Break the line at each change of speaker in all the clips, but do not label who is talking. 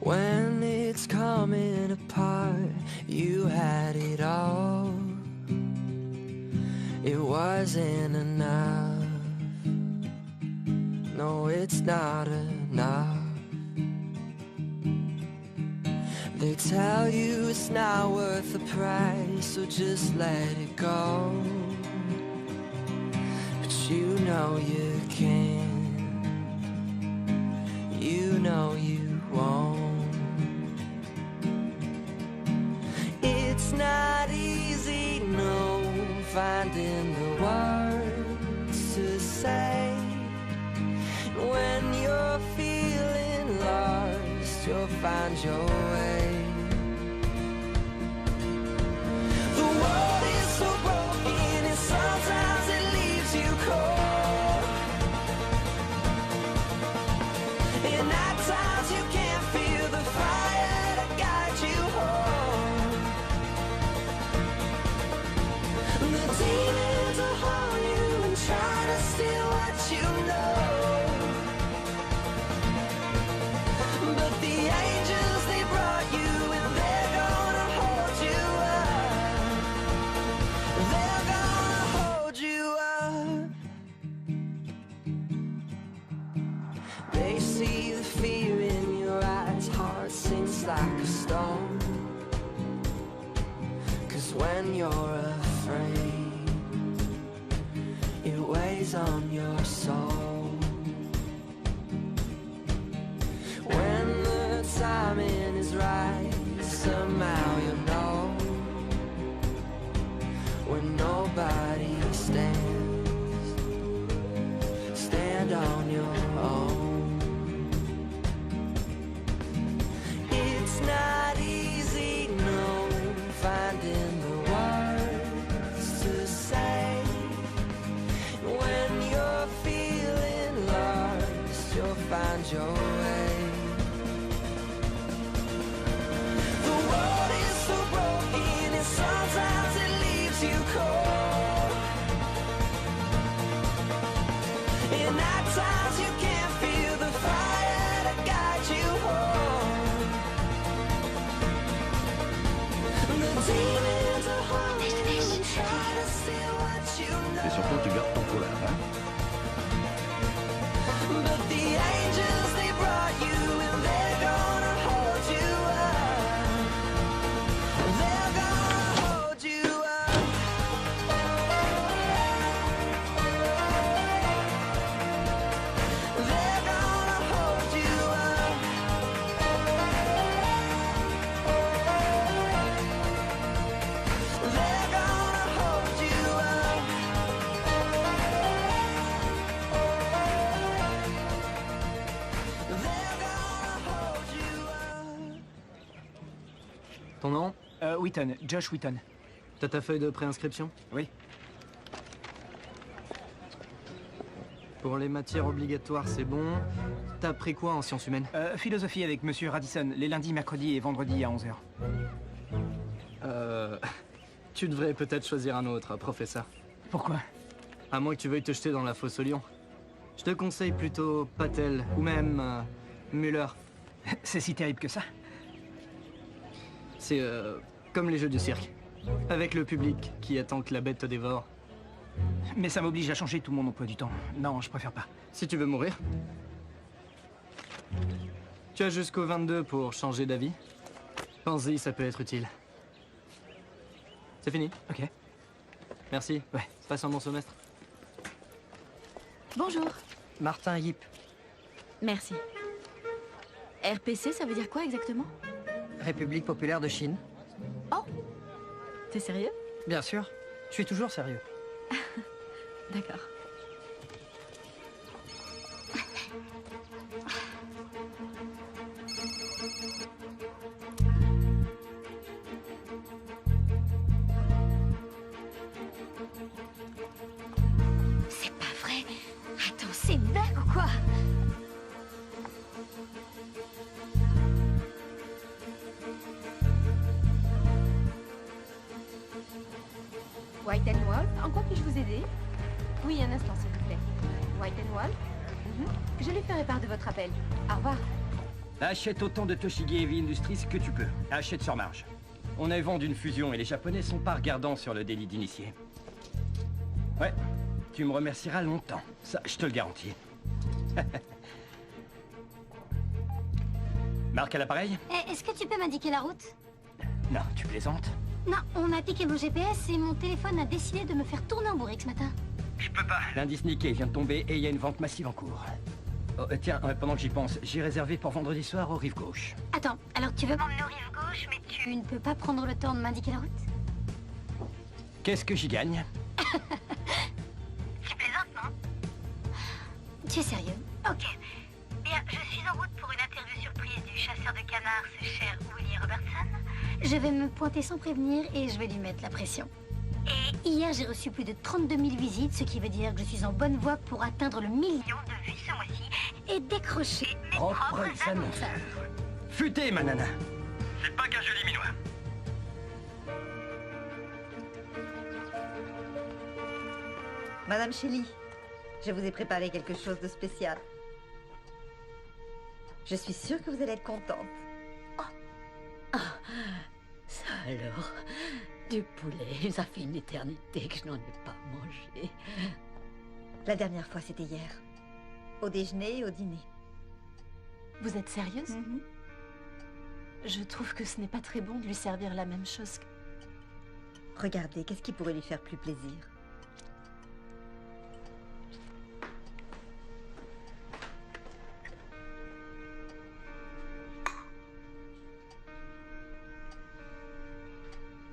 When it's coming apart, you had it all. It wasn't enough. No, it's not enough. They tell you it's not worth the price, so just let it go. But you know you can. You know you won't. It's not easy, no, finding the words to say. When you're feeling lost, you'll find your way. The world is so broken and sometimes it leaves you cold. And at times you can't feel the fire to guide you home. The demons are haunt you and try to steal what you know. But the angels, they brought you and they're gonna hold you up. They're gonna hold you up. They see the fear in your eyes, heart sinks like a stone. 'Cause when you're afraid, it weighs on your soul. When the timing is right, somehow you'll know. When nobody stands, stand on your own. It's not easy, no, finding the words to say. When you're feeling lost, you'll find your way. The world is so broken and sometimes it leaves you cold. And at times you can't feel the fire to guide you home. The demons are haunting and try to steal what you know.
Et surtout, tu gardes ton foulard, hein?
But the angels, they brought you and they're gonna hold you up. They're gonna hold you up. They're gonna hold you up. They're gonna hold you up. They're gonna hold you up.
Ton nom?
Wheaton, Josh Wheaton.
T'as ta feuille de préinscription?
Oui.
Pour les matières obligatoires, c'est bon. T'as pris quoi en sciences humaines?
Philosophie avec Monsieur Radisson, les lundis, mercredis et vendredis à 11h.
Tu devrais peut-être choisir un autre, professeur.
Pourquoi?
À moins que tu veuilles te jeter dans la fosse au lion. Je te conseille plutôt Patel, ou même Muller.
C'est si terrible que ça?
C'est comme les jeux du cirque. Avec le public qui attend que la bête te dévore.
Mais ça m'oblige à changer tout mon emploi du temps. Non, je préfère pas.
Si tu veux mourir. Tu as jusqu'au 22 pour changer d'avis. Pense-y, ça peut être utile. C'est fini.
Ok.
Merci.
Ouais.
Passe un bon semestre.
Bonjour.
Martin Yip.
Merci. RPC, ça veut dire quoi exactement?
République populaire de Chine.
Oh! T'es sérieux?
Bien sûr. Je suis toujours sérieux.
D'accord.
C'est pas vrai. Attends, c'est une blague ou quoi?
White and Wolf, en quoi puis-je vous aider? Oui, un instant, s'il vous plaît. White and Wolf? Je lui ferai part de votre appel. Au revoir.
Achète autant de Toshigi Heavy Industries que tu peux. Achète sur marge. On a vendu une fusion et les Japonais sont pas regardants sur le délit d'initié. Ouais, tu me remercieras longtemps. Ça, je te le garantis. Marc à l'appareil?
Est-ce que tu peux m'indiquer la route?
Non, tu plaisantes?
Non, on a piqué mon GPS et mon téléphone a décidé de me faire tourner en bourrique ce matin.
Je peux pas. L'indice Nikkei vient de tomber et il y a une vente massive en cours. Oh, tiens, pendant que j'y pense, j'ai réservé pour vendredi soir au rive gauche.
Attends, alors tu veux m'emmener au rive gauche, mais tu ne peux pas prendre le temps de m'indiquer la route?
Qu'est-ce que j'y gagne?
Tu plaisantes, non? Tu es sérieux? Ok. Bien, je suis en route pour une interview surprise du chasseur de canards, ce cher Willie Robertson. Je vais me pointer sans prévenir et je vais lui mettre la pression. Et hier, j'ai reçu plus de 32 000 visites, ce qui veut dire que je suis en bonne voie pour atteindre le million de vues ce mois-ci et décrocher mes propres annonceurs.
Futé, ma nana. C'est pas qu'un joli minois.
Madame Shelley, je vous ai préparé quelque chose de spécial. Je suis sûre que vous allez être contente.
Ça alors, du poulet, ça fait une éternité que je n'en ai pas mangé.
La dernière fois, c'était hier. Au déjeuner et au dîner.
Vous êtes sérieuse? Je trouve que ce n'est pas très bon de lui servir la même chose.
Regardez, qu'est-ce qui pourrait lui faire plus plaisir?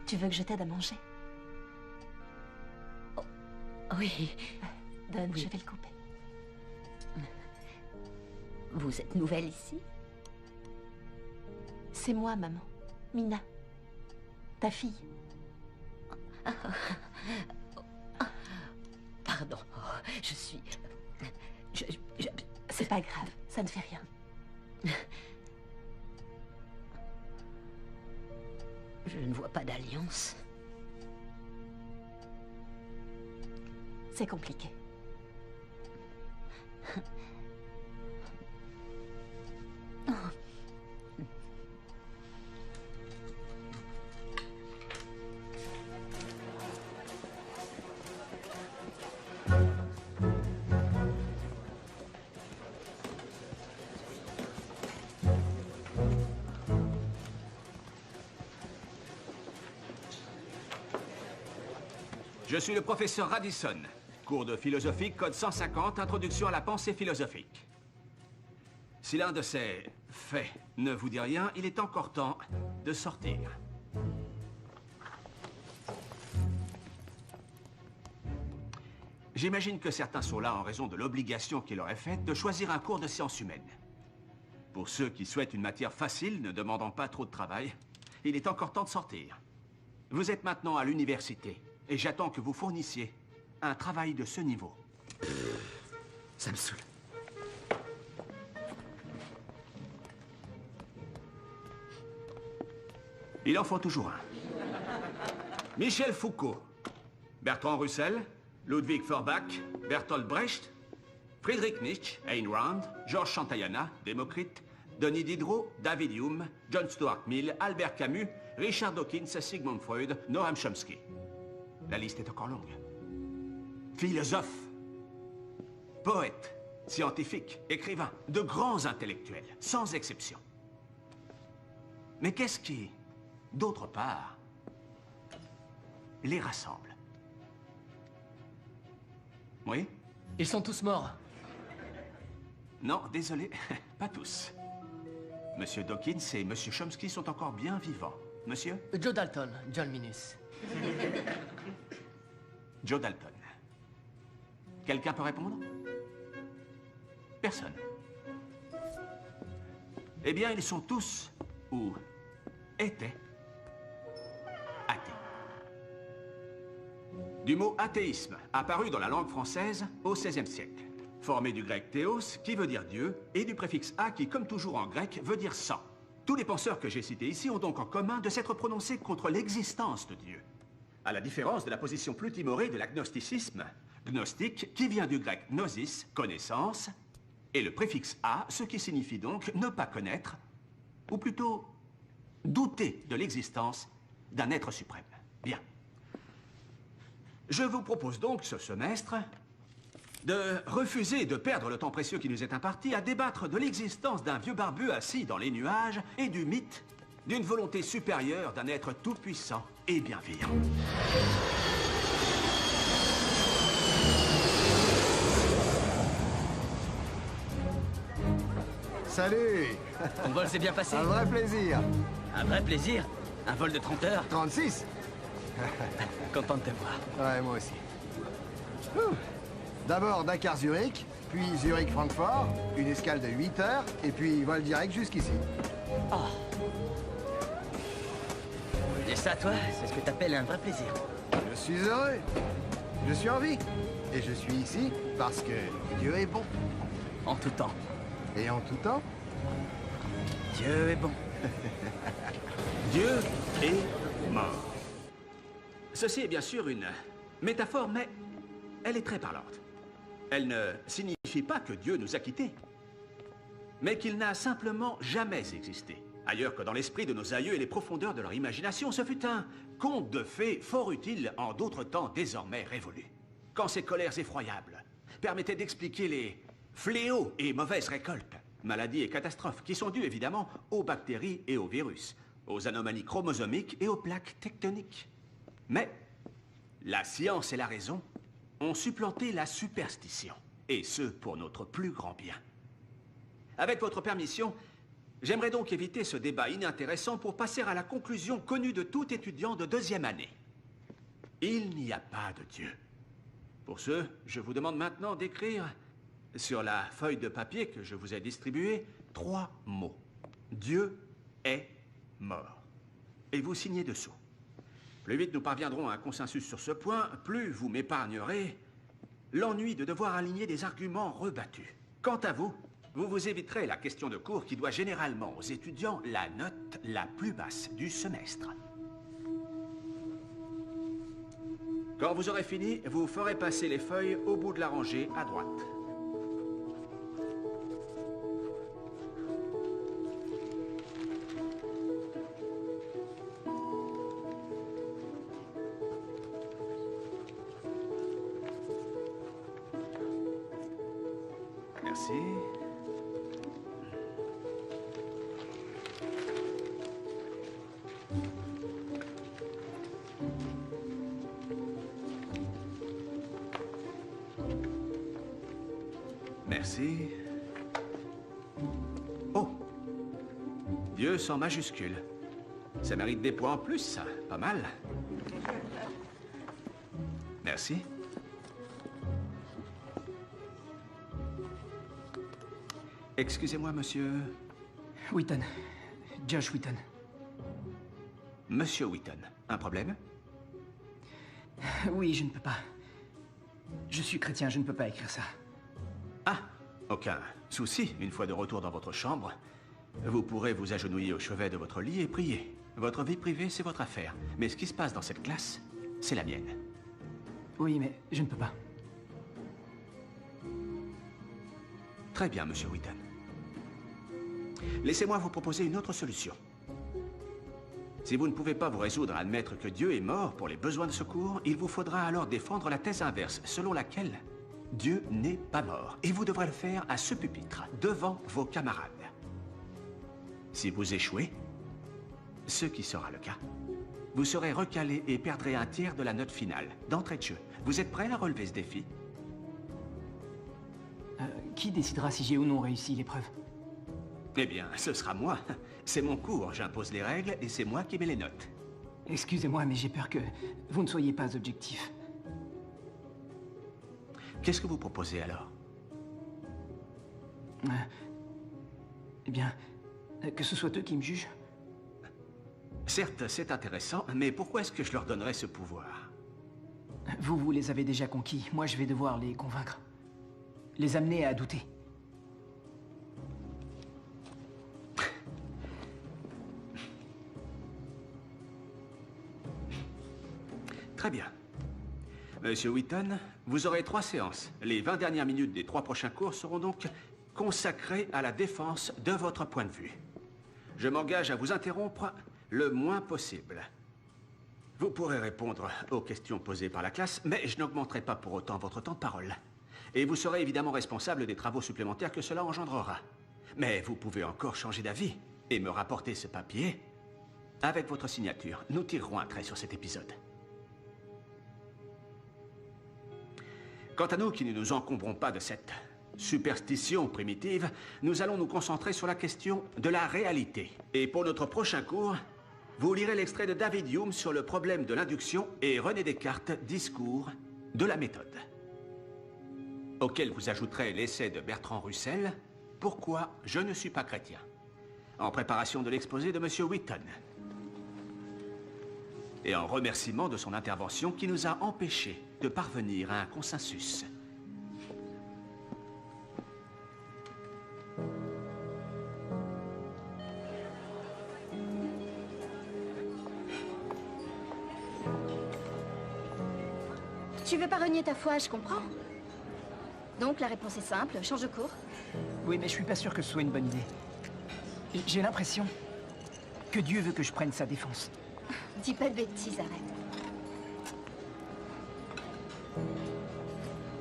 Tu veux que je t'aide à manger?
Oui,
Donne,
Oui.
je vais le couper.
vous êtes nouvelle ici?
C'est moi, maman. Mina. Ta fille.
Pardon, je suis...
C'est pas grave, ça ne fait rien.
Je ne vois pas d'alliance.
C'est compliqué.
Je suis le professeur Radisson. Cours de philosophie, code 150, introduction à la pensée philosophique. Si l'un de ces faits ne vous dit rien, il est encore temps de sortir. J'imagine que certains sont là en raison de l'obligation qui leur est faite de choisir un cours de sciences humaines. Pour ceux qui souhaitent une matière facile, ne demandant pas trop de travail, il est encore temps de sortir. Vous êtes maintenant à l'université. Et j'attends que vous fournissiez un travail de ce niveau.
Ça me saoule.
Il en faut toujours un. Michel Foucault, Bertrand Russell, Ludwig Feuerbach, Bertolt Brecht, Friedrich Nietzsche, Ayn Rand, Georges Santayana, Démocrite, Denis Diderot, David Hume, John Stuart Mill, Albert Camus, Richard Dawkins, Sigmund Freud, Noam Chomsky. La liste est encore longue. Philosophes, poètes, scientifiques, écrivains, de grands intellectuels, sans exception. Mais qu'est-ce qui, d'autre part, les rassemble? Oui?
Ils sont tous morts.
Non, désolé, pas tous. Monsieur Dawkins et Monsieur Chomsky sont encore bien vivants. Monsieur?
Joe Dalton, John Minus.
Joe Dalton. Quelqu'un peut répondre? Personne. Eh bien, ils sont tous, ou étaient, athées. Du mot athéisme, apparu dans la langue française au XVIe siècle. Formé du grec théos, qui veut dire Dieu, et du préfixe a, qui, comme toujours en grec, veut dire sans. Tous les penseurs que j'ai cités ici ont donc en commun de s'être prononcés contre l'existence de Dieu. À la différence de la position plus timorée de l'agnosticisme, gnostique, qui vient du grec gnosis, connaissance, et le préfixe A, ce qui signifie donc ne pas connaître, ou plutôt douter de l'existence d'un être suprême. Bien. Je vous propose donc ce semestre de refuser de perdre le temps précieux qui nous est imparti à débattre de l'existence d'un vieux barbu assis dans les nuages et du mythe d'une volonté supérieure d'un être tout-puissant et bienveillant.
Salut!
Ton vol s'est bien passé?
Un vrai plaisir.
Un vrai plaisir? Un vol de 30 heures?
36?
Content de te voir.
Ouais, moi aussi. D'abord Dakar-Zurich, puis Zurich-Francfort, une escale de 8 heures, et puis vol direct jusqu'ici.
Oh. Et ça, toi, c'est ce que t'appelles un vrai plaisir.
Je suis heureux. Je suis en vie. Et je suis ici parce que Dieu est bon.
En tout temps.
Et en tout temps?
Dieu est bon.
Dieu est mort. Ceci est bien sûr une métaphore, mais elle est très parlante. Elle ne signifie pas que Dieu nous a quittés, mais qu'il n'a simplement jamais existé. Ailleurs que dans l'esprit de nos aïeux et les profondeurs de leur imagination, ce fut un conte de fées fort utile en d'autres temps désormais révolus. Quand ces colères effroyables permettaient d'expliquer les fléaux et mauvaises récoltes, maladies et catastrophes, qui sont dues évidemment aux bactéries et aux virus, aux anomalies chromosomiques et aux plaques tectoniques. Mais la science et la raison ont supplanté la superstition, et ce pour notre plus grand bien. Avec votre permission, j'aimerais donc éviter ce débat inintéressant pour passer à la conclusion connue de tout étudiant de deuxième année. Il n'y a pas de Dieu. Pour ce, je vous demande maintenant d'écrire sur la feuille de papier que je vous ai distribuée 3 mots. Dieu est mort. Et vous signez dessous. Plus vite nous parviendrons à un consensus sur ce point, plus vous m'épargnerez l'ennui de devoir aligner des arguments rebattus. Quant à vous, vous vous éviterez la question de cours qui doit généralement aux étudiants la note la plus basse du semestre. Quand vous aurez fini, vous ferez passer les feuilles au bout de la rangée à droite. Merci. Merci. Oh! Dieu sans majuscule. Ça mérite des points en plus, ça. Pas mal. Merci. Excusez-moi, monsieur...
Wheaton. Josh Wheaton.
Monsieur Wheaton, un problème?
Oui, je ne peux pas. Je suis chrétien, je ne peux pas écrire ça.
Ah, aucun souci. Une fois de retour dans votre chambre, vous pourrez vous agenouiller au chevet de votre lit et prier. Votre vie privée, c'est votre affaire. Mais ce qui se passe dans cette classe, c'est la mienne.
Oui, mais je ne peux pas.
Très bien, monsieur Wheaton. Laissez-moi vous proposer une autre solution. Si vous ne pouvez pas vous résoudre à admettre que Dieu est mort pour les besoins de secours, il vous faudra alors défendre la thèse inverse, selon laquelle Dieu n'est pas mort. Et vous devrez le faire à ce pupitre, devant vos camarades. Si vous échouez, ce qui sera le cas, vous serez recalé et perdrez un tiers de la note finale, d'entrée de jeu. Vous êtes prêt à relever ce défi?
Qui décidera si j'ai ou non réussi l'épreuve?
Eh bien, ce sera moi. C'est mon cours, j'impose les règles et c'est moi qui mets les notes.
Excusez-moi, mais j'ai peur que vous ne soyez pas objectif.
Qu'est-ce que vous proposez alors?
Eh bien, que ce soit eux qui me jugent.
Certes, c'est intéressant, mais pourquoi est-ce que je leur donnerais ce pouvoir?
Vous les avez déjà conquis. Moi, je vais devoir les convaincre. Les amener à douter.
Très bien. Monsieur Wheaton, vous aurez 3 séances. Les 20 dernières minutes des 3 prochains cours seront donc consacré à la défense de votre point de vue. Je m'engage à vous interrompre le moins possible. Vous pourrez répondre aux questions posées par la classe, mais je n'augmenterai pas pour autant votre temps de parole. Et vous serez évidemment responsable des travaux supplémentaires que cela engendrera. Mais vous pouvez encore changer d'avis et me rapporter ce papier. Avec votre signature, nous tirerons un trait sur cet épisode. Quant à nous qui ne nous encombrons pas de cette superstition primitive, nous allons nous concentrer sur la question de la réalité. Et pour notre prochain cours, vous lirez l'extrait de David Hume sur le problème de l'induction et René Descartes, Discours de la méthode. Auquel vous ajouterez l'essai de Bertrand Russell, Pourquoi je ne suis pas chrétien, en préparation de l'exposé de M. Wheaton. Et en remerciement de son intervention qui nous a empêchés de parvenir à un consensus.
Tu veux pas renier ta foi, je comprends. Donc la réponse est simple, change de cours.
Oui, mais je suis pas sûr que ce soit une bonne idée. J'ai l'impression que Dieu veut que je prenne sa défense.
Dis pas de bêtises, arrête.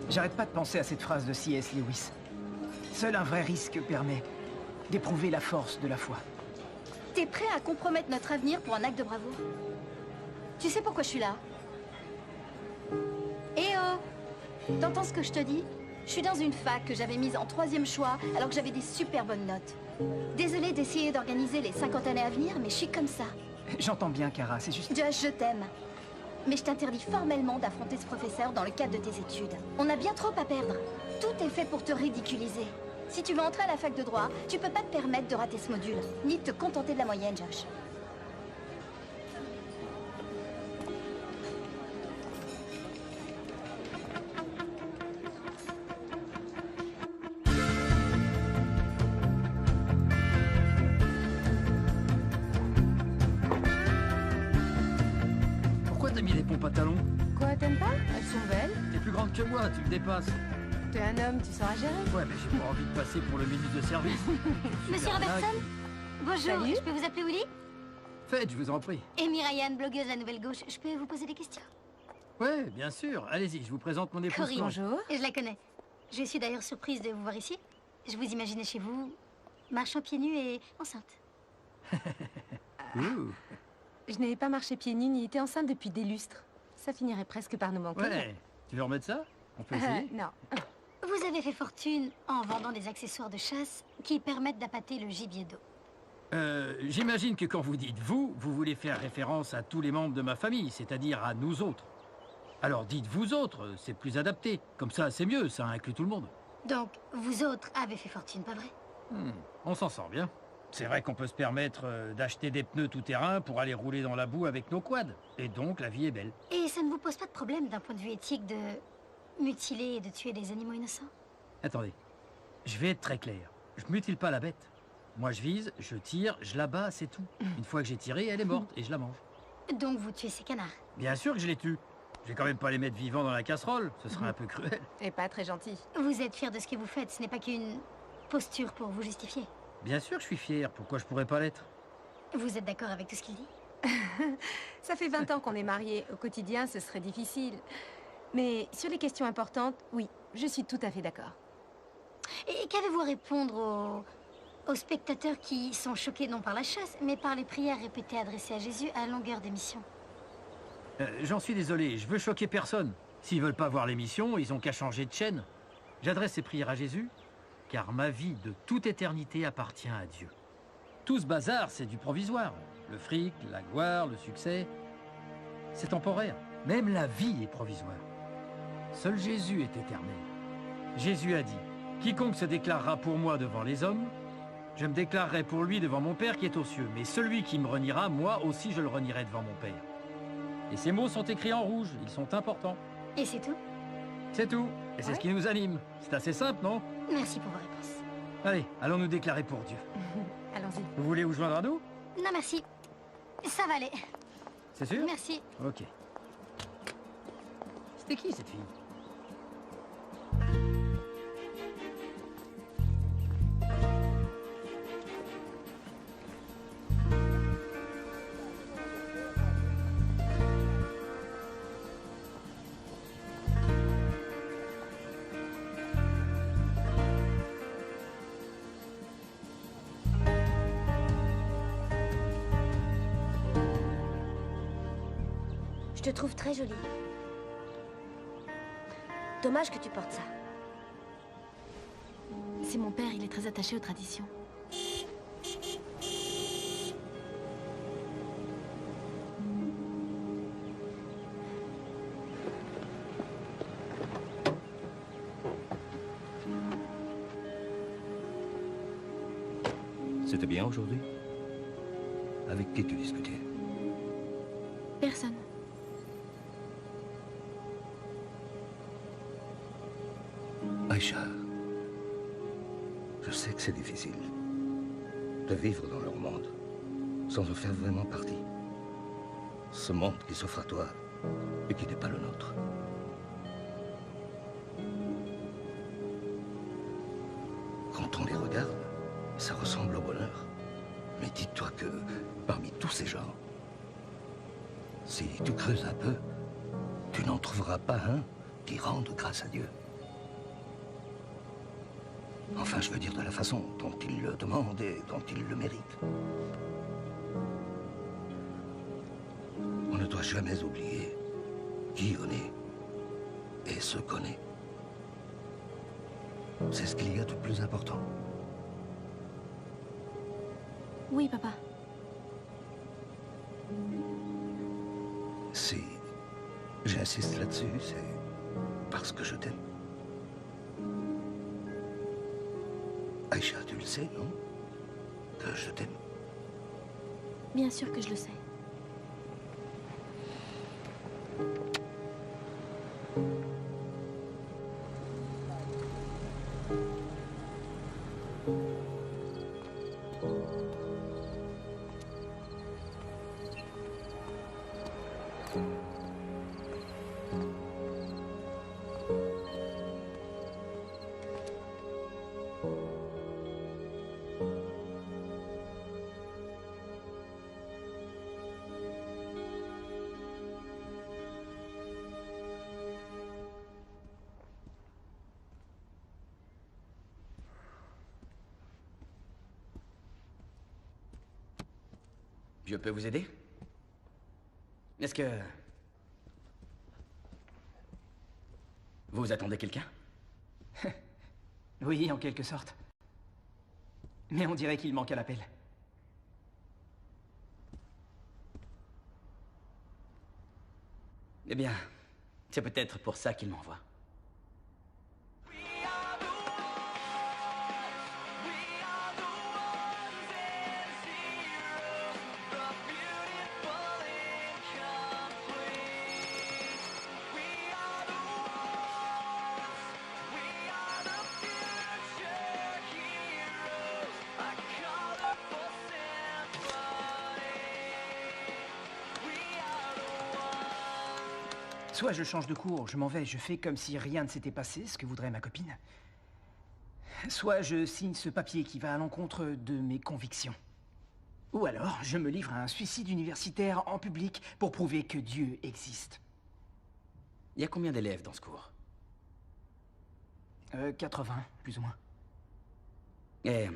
J'arrête pas de penser à cette phrase de C.S. Lewis. Seul un vrai risque permet d'éprouver la force de la foi.
T'es prêt à compromettre notre avenir pour un acte de bravoure? Tu sais pourquoi je suis là? Eh oh! T'entends ce que je te dis? Je suis dans une fac que j'avais mise en 3e choix alors que j'avais des super bonnes notes. Désolée d'essayer d'organiser les 50 années à venir, mais je suis comme ça.
J'entends bien, Kara, c'est juste...
Josh, je t'aime. Mais je t'interdis formellement d'affronter ce professeur dans le cadre de tes études. On a bien trop à perdre. Tout est fait pour te ridiculiser. Si tu veux entrer à la fac de droit, tu peux pas te permettre de rater ce module, ni de te contenter de la moyenne, Josh.
T'as mis des pompes à talons?
Quoi, t'aimes pas? Elles sont belles.
T'es plus grande que moi, tu me dépasses.
T'es un homme, tu sauras gérer.
Ouais, mais j'ai pas envie de passer pour le ministre de service.
Monsieur Robertson? Bonjour,
Salut.
je peux vous appeler Willy?
Faites, je vous en prie.
Amy Ryan, blogueuse La Nouvelle Gauche. Je peux vous poser des questions?
Ouais, bien sûr. Allez-y, je vous présente mon épouse.
Corinne.
Bonjour.
Je la connais. Je suis d'ailleurs surprise de vous voir ici. Je vous imaginais chez vous, marchant pieds nus et enceinte.
Ouh.
Je n'avais pas marché pieds nus ni été enceinte depuis des lustres. Ça finirait presque par nous manquer.
Ouais, tu veux remettre ça? On peut essayer?
Non.
Vous avez fait fortune en vendant des accessoires de chasse qui permettent d'appâter le gibier d'eau.
J'imagine que quand vous dites vous, vous voulez faire référence à tous les membres de ma famille, c'est-à-dire à nous autres. Alors dites vous autres, c'est plus adapté. Comme ça, c'est mieux, ça inclut tout le monde.
Donc, vous autres avez fait fortune, pas vrai?
On s'en sort bien. C'est vrai qu'on peut se permettre d'acheter des pneus tout-terrain pour aller rouler dans la boue avec nos quads. Et donc, la vie est belle.
Et ça ne vous pose pas de problème d'un point de vue éthique de mutiler et de tuer des animaux innocents?
Attendez, je vais être très clair. Je mutile pas la bête. Moi, je vise, je tire, je la bats, c'est tout. Une fois que j'ai tiré, elle est morte et je la mange.
Donc vous tuez ces canards?
Bien sûr que je les tue. Je vais quand même pas les mettre vivants dans la casserole. Ce serait un peu cruel.
Et pas très gentil.
Vous êtes fier de ce que vous faites, ce n'est pas qu'une posture pour vous justifier.
Bien sûr que je suis fier. Pourquoi je pourrais pas l'être?
Vous êtes d'accord avec tout ce qu'il dit?
Ça fait 20 ans qu'on est mariés. Au quotidien, ce serait difficile. Mais sur les questions importantes, oui, je suis tout à fait d'accord.
Et qu'avez-vous à répondre aux spectateurs qui sont choqués non par la chasse, mais par les prières répétées adressées à Jésus à longueur d'émission?
J'en suis désolé, je veux choquer personne. S'ils veulent pas voir l'émission, ils ont qu'à changer de chaîne. J'adresse ces prières à Jésus, car ma vie de toute éternité appartient à Dieu. Tout ce bazar, c'est du provisoire. Le fric, la gloire, le succès, c'est temporaire. Même la vie est provisoire. Seul Jésus est éternel. Jésus a dit, quiconque se déclarera pour moi devant les hommes, je me déclarerai pour lui devant mon Père qui est aux cieux. Mais celui qui me reniera, moi aussi je le renierai devant mon Père. Et ces mots sont écrits en rouge, ils sont importants.
Et c'est tout?
C'est tout. Et c'est ce qui nous anime. C'est assez simple, non?
Merci pour vos réponses.
Allez, allons nous déclarer pour Dieu.
Allons-y.
Vous voulez vous joindre à nous?
Non, merci. Ça va aller.
C'est sûr?
Merci.
Ok. C'était qui, cette fille?
te trouve très jolie. Dommage que tu portes ça.
C'est mon père, il est très attaché aux traditions.
C'était bien aujourd'hui? Avec qui tu discutais?
Personne.
Aïcha, je sais que c'est difficile de vivre dans leur monde sans en faire vraiment partie. Ce monde qui s'offre à toi et qui n'est pas le nôtre. Quand on les regarde, ça ressemble au bonheur. Mais dis-toi que parmi tous ces gens, si tu creuses un peu, tu n'en trouveras pas un qui rende grâce à Dieu. Enfin, je veux dire de la façon dont il le demande et dont il le mérite. On ne doit jamais oublier qui on est et ce qu'on est. C'est ce qu'il y a de plus important.
Oui, papa.
Si j'insiste là-dessus, c'est parce que je t'aime. Aïcha, tu le sais, non? Que je t'aime.
Bien sûr que je le sais.
Je peux vous aider? Est-ce que... vous attendez quelqu'un?
Oui, en quelque sorte. Mais on dirait qu'il manque à l'appel.
Eh bien, c'est peut-être pour ça qu'il m'envoie.
Soit je change de cours, je m'en vais, je fais comme si rien ne s'était passé, ce que voudrait ma copine. Soit je signe ce papier qui va à l'encontre de mes convictions. Ou alors, je me livre à un suicide universitaire en public pour prouver que Dieu existe.
Il y a combien d'élèves dans ce cours?
80, plus ou moins.
Et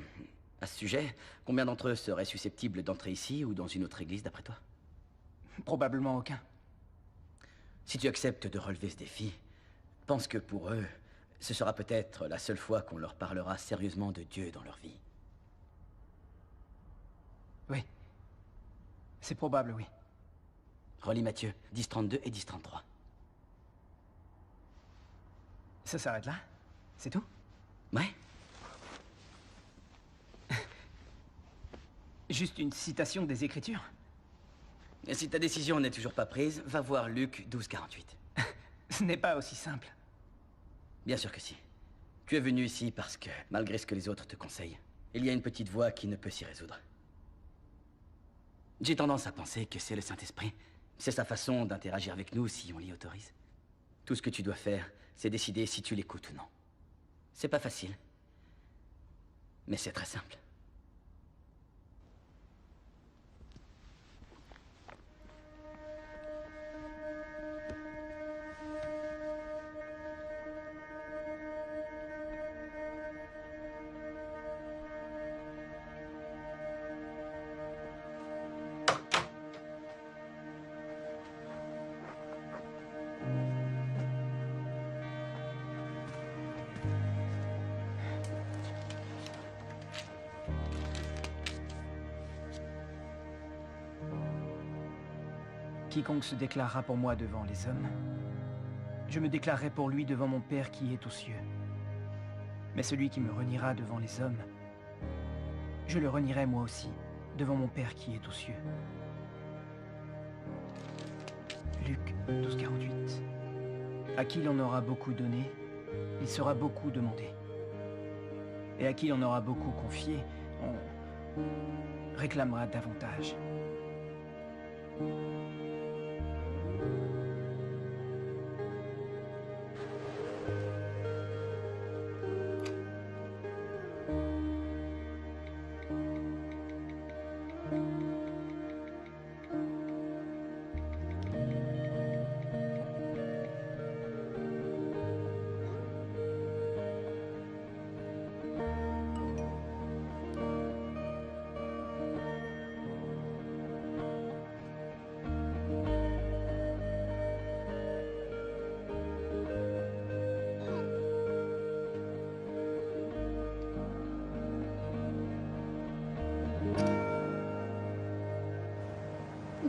à ce sujet, combien d'entre eux seraient susceptibles d'entrer ici ou dans une autre église, d'après toi?
Probablement aucun.
Si tu acceptes de relever ce défi, pense que pour eux, ce sera peut-être la seule fois qu'on leur parlera sérieusement de Dieu dans leur vie.
Oui. C'est probable, oui.
Relis Matthieu, 10:32 et 10:33.
Ça s'arrête là? C'est tout?
Ouais.
Juste une citation des Écritures?
Et si ta décision n'est toujours pas prise, va voir Luc 12:48.
Ce n'est pas aussi simple.
Bien sûr que si. Tu es venu ici parce que, malgré ce que les autres te conseillent, il y a une petite voix qui ne peut s'y résoudre. J'ai tendance à penser que c'est le Saint-Esprit. C'est sa façon d'interagir avec nous si on l'y autorise. Tout ce que tu dois faire, c'est décider si tu l'écoutes ou non. C'est pas facile. Mais c'est très simple.
quiconque se déclarera pour moi devant les hommes, je me déclarerai pour lui devant mon Père qui est aux cieux. Mais celui qui me reniera devant les hommes, je le renierai moi aussi devant mon Père qui est aux cieux. Luc 12:48. À qui l'on aura beaucoup donné, il sera beaucoup demandé. Et à qui l'on aura beaucoup confié, on réclamera davantage.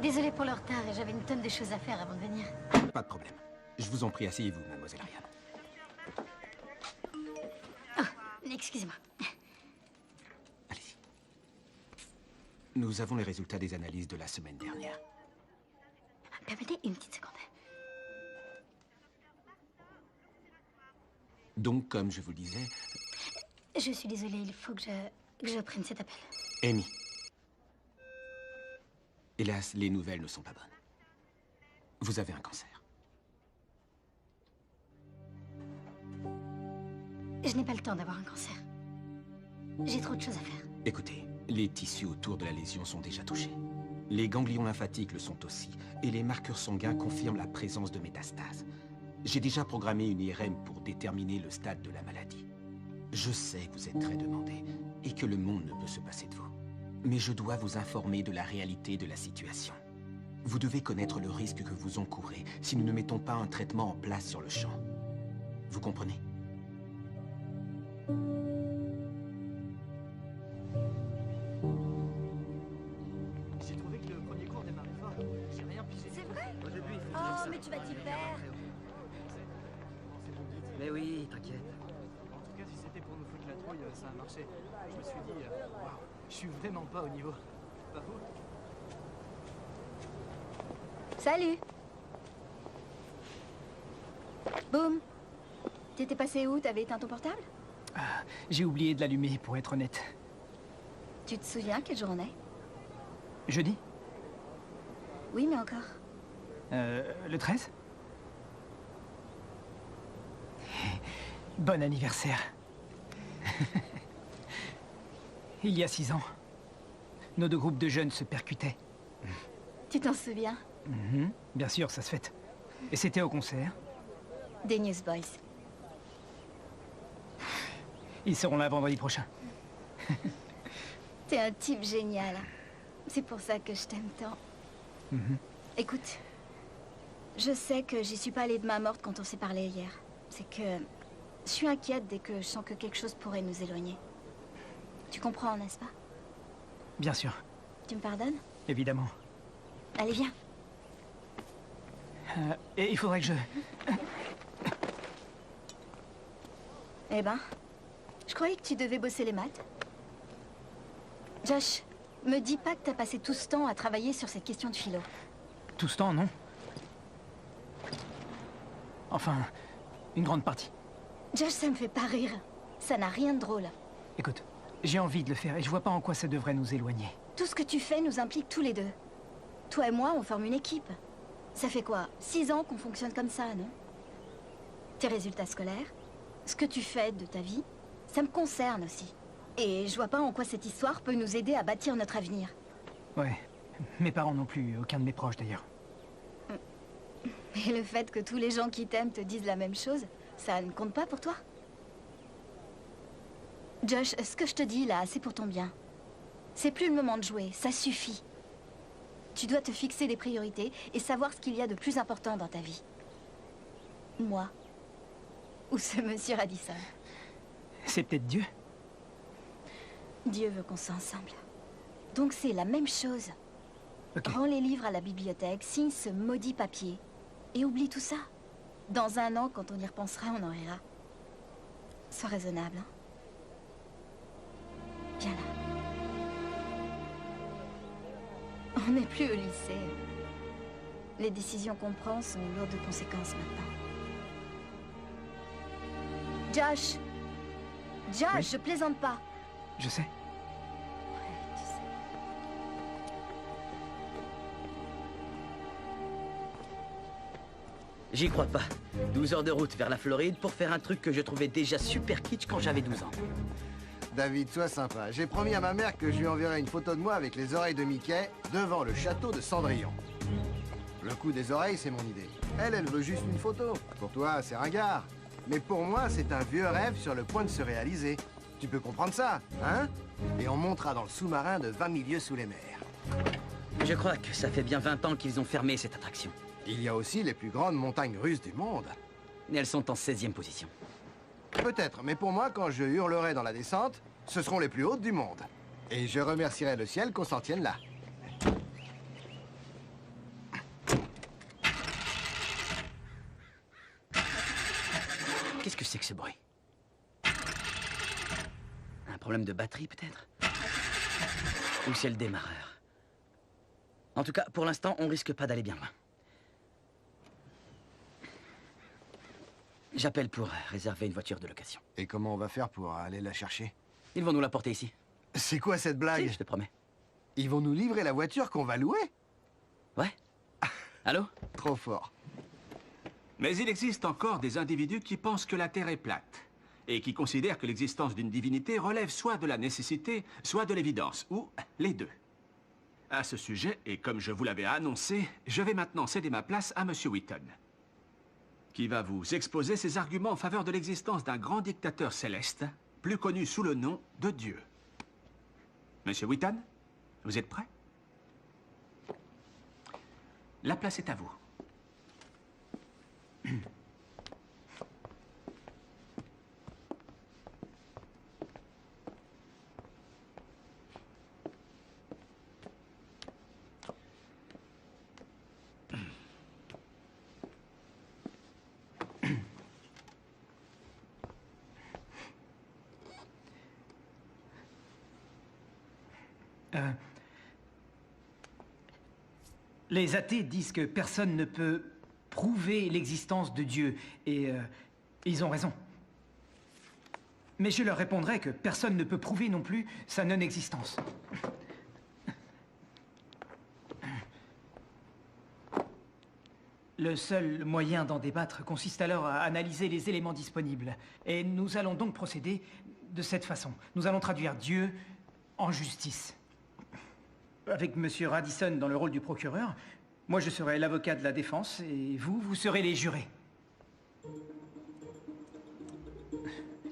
Désolée pour le retard, j'avais une tonne de choses à faire avant de venir.
Pas de problème. Je vous en prie, asseyez-vous, mademoiselle Ariane.
Oh, excusez-moi.
Nous avons les résultats des analyses de la semaine dernière.
Permettez une petite seconde.
Donc, comme je vous le disais...
Je suis désolée, il faut que je prenne cet appel.
Amy. Hélas, les nouvelles ne sont pas bonnes. Vous avez un cancer.
Je n'ai pas le temps d'avoir un cancer. J'ai trop de choses à faire.
Écoutez, les tissus autour de la lésion sont déjà touchés. Les ganglions lymphatiques le sont aussi. Et les marqueurs sanguins confirment la présence de métastases. J'ai déjà programmé une IRM pour déterminer le stade de la maladie. Je sais que vous êtes très demandé et que le monde ne peut se passer de vous. Mais je dois vous informer de la réalité de la situation. Vous devez connaître le risque que vous encourez si nous ne mettons pas un traitement en place sur le champ. Vous comprenez?
J'ai trouvé que le premier cours démarrait fort. J'ai rien pigé.
C'est vrai?
Au début, il faut
Oh,
dire ça.
mais tu vas t'y faire.
Mais oui, t'inquiète. En tout cas, si c'était pour nous foutre la trouille, ça a marché. Je me suis dit, waouh, je suis vraiment pas au niveau. Pas vous?
Salut. Boum. T'étais passé où? T'avais éteint ton portable?
J'ai oublié de l'allumer, pour être honnête.
Tu te souviens quel jour on est?
Jeudi?
Oui, mais encore.
Le 13? Bon anniversaire. Il y a 6 ans, nos deux groupes de jeunes se percutaient.
Tu t'en souviens?
Bien sûr, ça se fête. Et c'était au concert.
Des Newsboys.
Ils seront là vendredi prochain.
T'es un type génial. C'est pour ça que je t'aime tant. Écoute, je sais que j'y suis pas allée de main morte quand on s'est parlé hier. C'est que je suis inquiète dès que je sens que quelque chose pourrait nous éloigner. Tu comprends, n'est-ce pas?
Bien sûr,
Tu me pardonnes?
évidemment.
Allez, viens.
Et il faudrait que je...
Eh ben, je croyais que tu devais bosser les maths. Josh, me dis pas que t'as passé tout ce temps à travailler sur cette question de philo.
Tout ce temps, non? Enfin, une grande partie.
Josh, ça me fait pas rire. Ça n'a rien de drôle.
Écoute, j'ai envie de le faire et je vois pas en quoi ça devrait nous éloigner.
Tout ce que tu fais nous implique tous les deux. Toi et moi, on forme une équipe. Ça fait quoi? 6 ans qu'on fonctionne comme ça, non? Tes résultats scolaires, ce que tu fais de ta vie, ça me concerne aussi. Et je vois pas en quoi cette histoire peut nous aider à bâtir notre avenir.
Ouais, mes parents non plus, aucun de mes proches d'ailleurs.
Et le fait que tous les gens qui t'aiment te disent la même chose, ça ne compte pas pour toi? Josh, ce que je te dis là, c'est pour ton bien. C'est plus le moment de jouer, ça suffit. Tu dois te fixer des priorités et savoir ce qu'il y a de plus important dans ta vie. Moi. Ou ce monsieur Radisson.
C'est peut-être Dieu.
Dieu veut qu'on soit ensemble. Donc c'est la même chose. Rends les livres à la bibliothèque, signe ce maudit papier. Et oublie tout ça. Dans un an, quand on y repensera, on en rira. Sois raisonnable, hein. Viens là. On n'est plus au lycée. Les décisions qu'on prend sont lourdes de conséquences maintenant. Josh! Josh,
Oui.
je plaisante pas.
Je sais.
J'y crois pas. 12 heures de route vers la Floride pour faire un truc que je trouvais déjà super kitsch quand j'avais 12 ans.
David, sois sympa. J'ai promis à ma mère que je lui enverrai une photo de moi avec les oreilles de Mickey devant le château de Cendrillon. Le coup des oreilles, c'est mon idée. Elle veut juste une photo. Pour toi, c'est ringard. Mais pour moi, c'est un vieux rêve sur le point de se réaliser. Tu peux comprendre ça, hein? Et on montera dans le sous-marin de 20 milieux sous les mers.
Je crois que ça fait bien 20 ans qu'ils ont fermé cette attraction.
Il y a aussi les plus grandes montagnes russes du monde.
Et elles sont en 16e position.
Peut-être, mais pour moi, quand je hurlerai dans la descente, ce seront les plus hautes du monde. Et je remercierai le ciel qu'on s'en tienne là.
Qu'est-ce que c'est que ce bruit? Un problème de batterie, peut-être? Ou c'est le démarreur? En tout cas, pour l'instant, on risque pas d'aller bien loin. J'appelle pour réserver une voiture de location.
Et comment on va faire pour aller la chercher?
Ils vont nous la porter ici.
C'est quoi cette blague?
Si, je te promets.
Ils vont nous livrer la voiture qu'on va louer?
Ouais. Allô?
Trop fort.
Mais il existe encore des individus qui pensent que la Terre est plate et qui considèrent que l'existence d'une divinité relève soit de la nécessité, soit de l'évidence, ou les deux. À ce sujet, et comme je vous l'avais annoncé, je vais maintenant céder ma place à M. Wheaton, qui va vous exposer ses arguments en faveur de l'existence d'un grand dictateur céleste, plus connu sous le nom de Dieu. Monsieur Wheaton, vous êtes prêt? La place est à vous.
Les athées disent que personne ne peut prouver l'existence de Dieu, et ils ont raison. Mais je leur répondrai que personne ne peut prouver non plus sa non-existence. Le seul moyen d'en débattre consiste alors à analyser les éléments disponibles. Et nous allons donc procéder de cette façon. Nous allons traduire Dieu en justice. Avec Monsieur Radisson dans le rôle du procureur, moi je serai l'avocat de la défense et vous serez les jurés.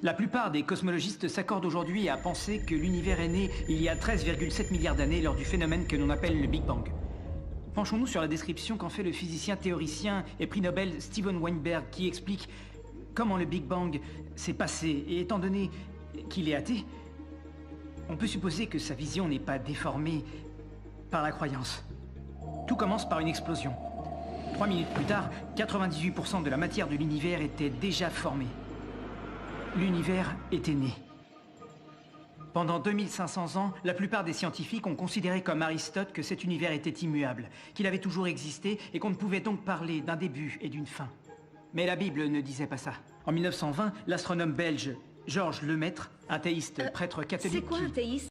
La plupart des cosmologistes s'accordent aujourd'hui à penser que l'univers est né il y a 13,7 milliards d'années lors du phénomène que l'on appelle le Big Bang. Penchons-nous sur la description qu'en fait le physicien théoricien et prix Nobel Steven Weinberg qui explique comment le Big Bang s'est passé. Et étant donné qu'il est athée, on peut supposer que sa vision n'est pas déformée par la croyance. Tout commence par une explosion. 3 minutes plus tard, 98% de la matière de l'univers était déjà formée. L'univers était né. Pendant 2500 ans, la plupart des scientifiques ont considéré comme Aristote que cet univers était immuable, qu'il avait toujours existé et qu'on ne pouvait donc parler d'un début et d'une fin. Mais la Bible ne disait pas ça. En 1920, l'astronome belge Georges Lemaître, un théiste prêtre catholique.
C'est quoi un théiste?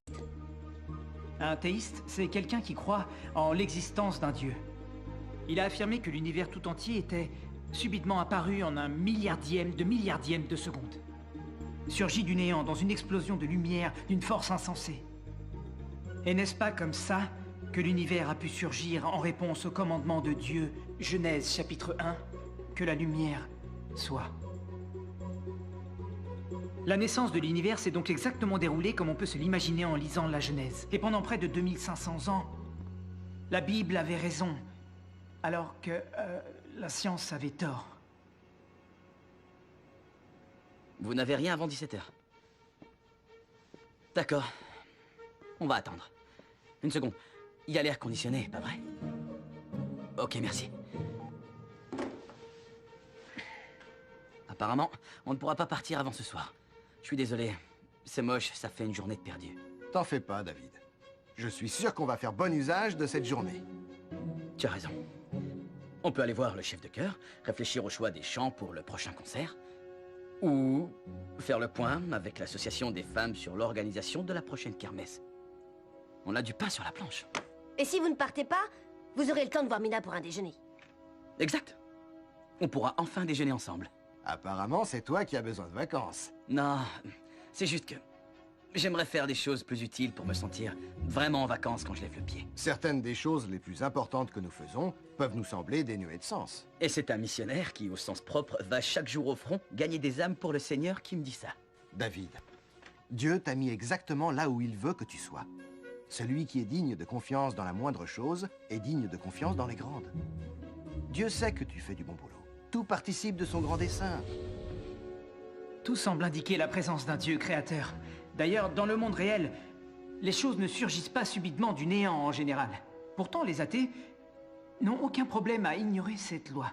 Un théiste, c'est quelqu'un qui croit en l'existence d'un Dieu. Il a affirmé que l'univers tout entier était subitement apparu en un milliardième de seconde. Surgit du néant dans une explosion de lumière d'une force insensée. Et n'est-ce pas comme ça que l'univers a pu surgir en réponse au commandement de Dieu, Genèse chapitre 1, que la lumière soit? La naissance de l'univers s'est donc exactement déroulée comme on peut se l'imaginer en lisant la Genèse. Et pendant près de 2500 ans, la Bible avait raison, alors que la science avait tort.
Vous n'avez rien avant 17h. D'accord. On va attendre. Une seconde. Il y a l'air conditionné, pas vrai? Ok, merci. Apparemment, on ne pourra pas partir avant ce soir. Je suis désolé. C'est moche, ça fait une journée de perdu.
T'en fais pas, David. Je suis sûr qu'on va faire bon usage de cette journée.
Tu as raison. On peut aller voir le chef de chœur, réfléchir au choix des chants pour le prochain concert, ou faire le point avec l'association des femmes sur l'organisation de la prochaine kermesse. On a du pain sur la planche.
Et si vous ne partez pas, vous aurez le temps de voir Mina pour un déjeuner.
Exact. On pourra enfin déjeuner ensemble.
Apparemment, c'est toi qui as besoin de vacances.
Non, c'est juste que j'aimerais faire des choses plus utiles pour me sentir vraiment en vacances quand je lève le pied.
Certaines des choses les plus importantes que nous faisons peuvent nous sembler dénuées de sens.
Et c'est un missionnaire qui, au sens propre, va chaque jour au front gagner des âmes pour le Seigneur qui me dit ça.
David, Dieu t'a mis exactement là où il veut que tu sois. Celui qui est digne de confiance dans la moindre chose est digne de confiance dans les grandes. Dieu sait que tu fais du bon boulot. Tout participe de son grand dessein.
Tout semble indiquer la présence d'un Dieu créateur. D'ailleurs, dans le monde réel, les choses ne surgissent pas subitement du néant en général. Pourtant, les athées n'ont aucun problème à ignorer cette loi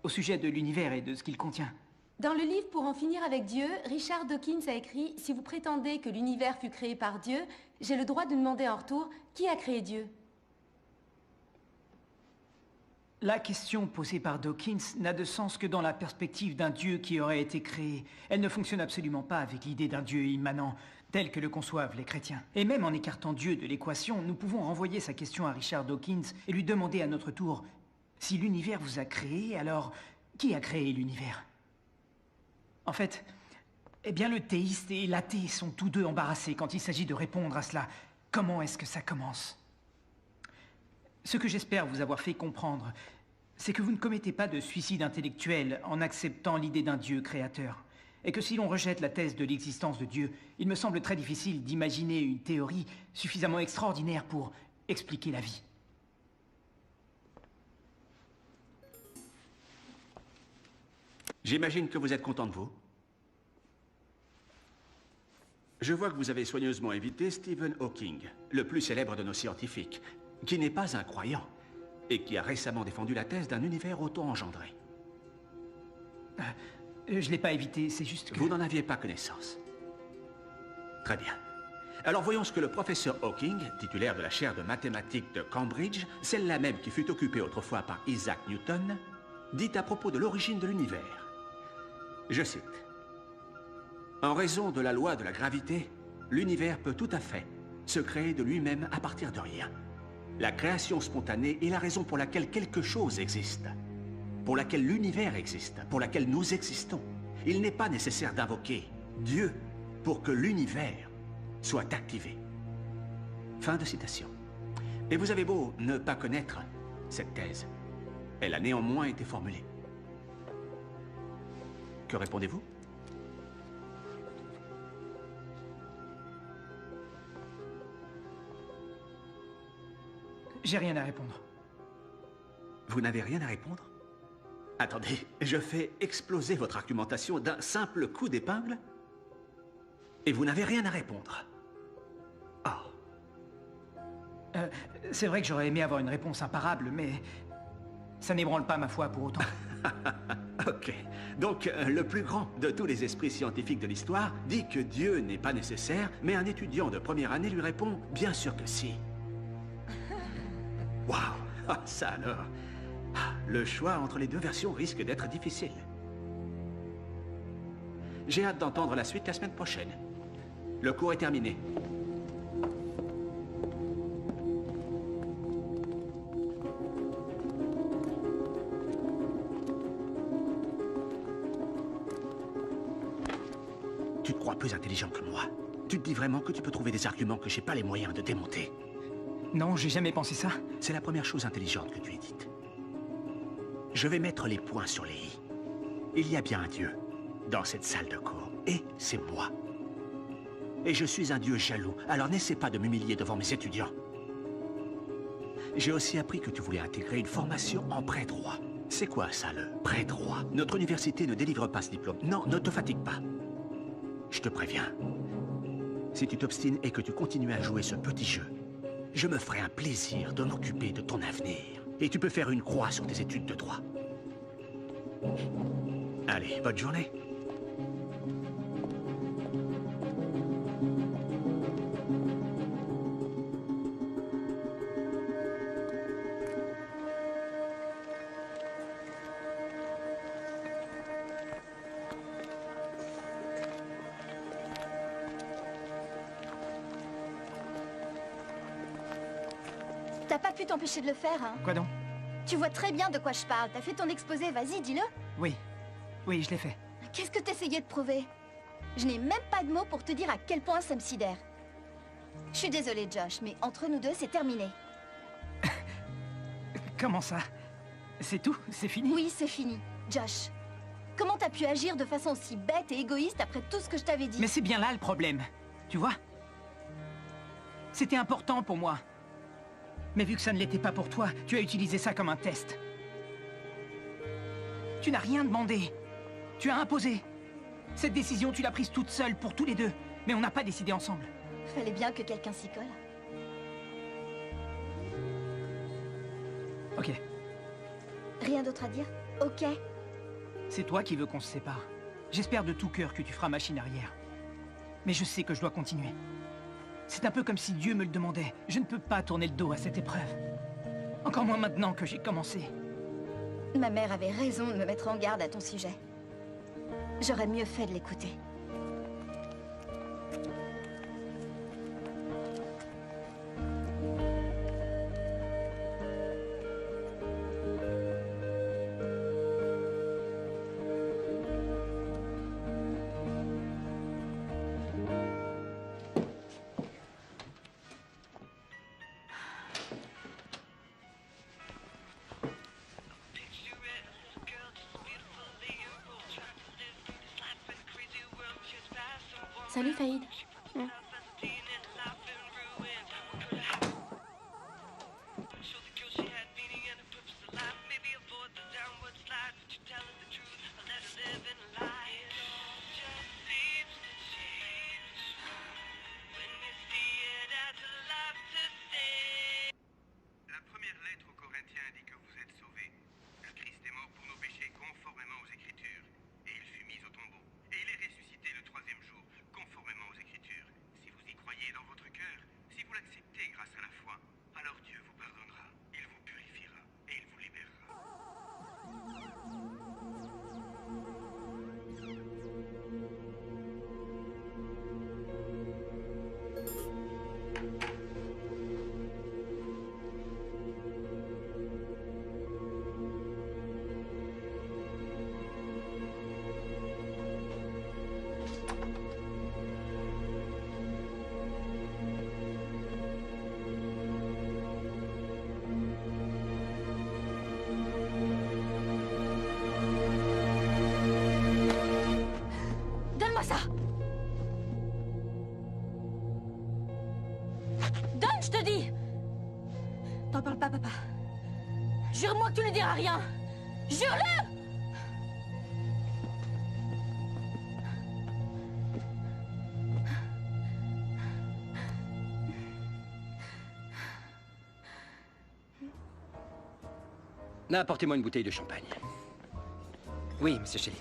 au sujet de l'univers et de ce qu'il contient.
Dans le livre Pour en finir avec Dieu, Richard Dawkins a écrit « Si vous prétendez que l'univers fut créé par Dieu, j'ai le droit de demander en retour qui a créé Dieu ?»
La question posée par Dawkins n'a de sens que dans la perspective d'un Dieu qui aurait été créé. Elle ne fonctionne absolument pas avec l'idée d'un Dieu immanent, tel que le conçoivent les chrétiens. Et même en écartant Dieu de l'équation, nous pouvons renvoyer sa question à Richard Dawkins et lui demander à notre tour « Si l'univers vous a créé, alors qui a créé l'univers ?» En fait, eh bien le théiste et l'athée sont tous deux embarrassés quand il s'agit de répondre à cela. Comment est-ce que ça commence ? Ce que j'espère vous avoir fait comprendre, c'est que vous ne commettez pas de suicide intellectuel en acceptant l'idée d'un Dieu créateur. Et que si l'on rejette la thèse de l'existence de Dieu, il me semble très difficile d'imaginer une théorie suffisamment extraordinaire pour expliquer la vie.
J'imagine que vous êtes content de vous. Je vois que vous avez soigneusement évité Stephen Hawking, le plus célèbre de nos scientifiques, qui n'est pas un croyant et qui a récemment défendu la thèse d'un univers auto-engendré.
Je ne l'ai pas évité, c'est juste que...
Vous n'en aviez pas connaissance. Très bien. Alors voyons ce que le professeur Hawking, titulaire de la chaire de mathématiques de Cambridge, celle-là même qui fut occupée autrefois par Isaac Newton, dit à propos de l'origine de l'univers. Je cite. « En raison de la loi de la gravité, l'univers peut tout à fait se créer de lui-même à partir de rien. La création spontanée est la raison pour laquelle quelque chose existe, pour laquelle l'univers existe, pour laquelle nous existons. Il n'est pas nécessaire d'invoquer Dieu pour que l'univers soit activé. » Fin de citation. Et vous avez beau ne pas connaître cette thèse, elle a néanmoins été formulée. Que répondez-vous?
J'ai rien à répondre.
Vous n'avez rien à répondre? Attendez, je fais exploser votre argumentation d'un simple coup d'épingle? Et vous n'avez rien à répondre?
C'est vrai que j'aurais aimé avoir une réponse imparable, mais ça n'ébranle pas ma foi pour autant.
Ok. Donc, le plus grand de tous les esprits scientifiques de l'histoire dit que Dieu n'est pas nécessaire, mais un étudiant de première année lui répond « Bien sûr que si ». Waouh! Ah, ça alors! Ah, le choix entre les deux versions risque d'être difficile. J'ai hâte d'entendre la suite la semaine prochaine. Le cours est terminé. Tu te crois plus intelligent que moi. Tu te dis vraiment que tu peux trouver des arguments que j'ai pas les moyens de démonter.
Non, j'ai jamais pensé ça.
C'est la première chose intelligente que tu aies dite. Je vais mettre les points sur les i. Il y a bien un Dieu dans cette salle de cours, et c'est moi. Et je suis un Dieu jaloux, alors n'essaie pas de m'humilier devant mes étudiants. J'ai aussi appris que tu voulais intégrer une formation en pré-droit. C'est quoi ça, le pré-droit? Notre université ne délivre pas ce diplôme. Non, ne te fatigue pas. Je te préviens. Si tu t'obstines et que tu continues à jouer ce petit jeu, Je me ferai un plaisir de m'occuper de ton avenir. Et tu peux faire une croix sur tes études de droit. Allez, bonne journée.
T'as pas pu t'empêcher de le faire, hein?
Quoi donc?
Tu vois très bien de quoi je parle. T'as fait ton exposé, vas-y, dis-le.
Oui. Oui, je l'ai fait.
Qu'est-ce que t'essayais de prouver? Je n'ai même pas de mots pour te dire à quel point ça me sidère. Je suis désolée, Josh, mais entre nous deux, c'est terminé.
Comment ça? C'est tout? C'est fini?
Oui, c'est fini. Josh, comment t'as pu agir de façon aussi bête et égoïste après tout ce que je t'avais dit?
Mais c'est bien là le problème. Tu vois? C'était important pour moi. Mais vu que ça ne l'était pas pour toi, tu as utilisé ça comme un test. Tu n'as rien demandé. Tu as imposé. Cette décision, tu l'as prise toute seule pour tous les deux. Mais on n'a pas décidé ensemble.
Fallait bien que quelqu'un s'y colle.
Ok.
Rien d'autre à dire? Ok.
C'est toi qui veux qu'on se sépare. J'espère de tout cœur que tu feras machine arrière. Mais je sais que je dois continuer. C'est un peu comme si Dieu me le demandait. Je ne peux pas tourner le dos à cette épreuve. Encore moins maintenant que j'ai commencé.
Ma mère avait raison de me mettre en garde à ton sujet. J'aurais mieux fait de l'écouter.
Salut Faïd.
La première lettre aux Corinthiens dit que vous êtes sauvés. Le Christ est mort pour nos péchés conformément aux Écritures. Et il fut mis au tombeau. Et il est ressuscité le troisième jour, conformément aux Écritures. Si vous y croyez dans votre cœur, si vous l'acceptez grâce à la foi, alors Dieu vous pardonnera, il vous purifiera et il vous libérera.
Donne-moi ça! Donne, je te dis! T'en parles pas, papa. Jure-moi que tu ne diras rien! Jure-le!
Apportez-moi une bouteille de champagne.
Oui, monsieur Shelley.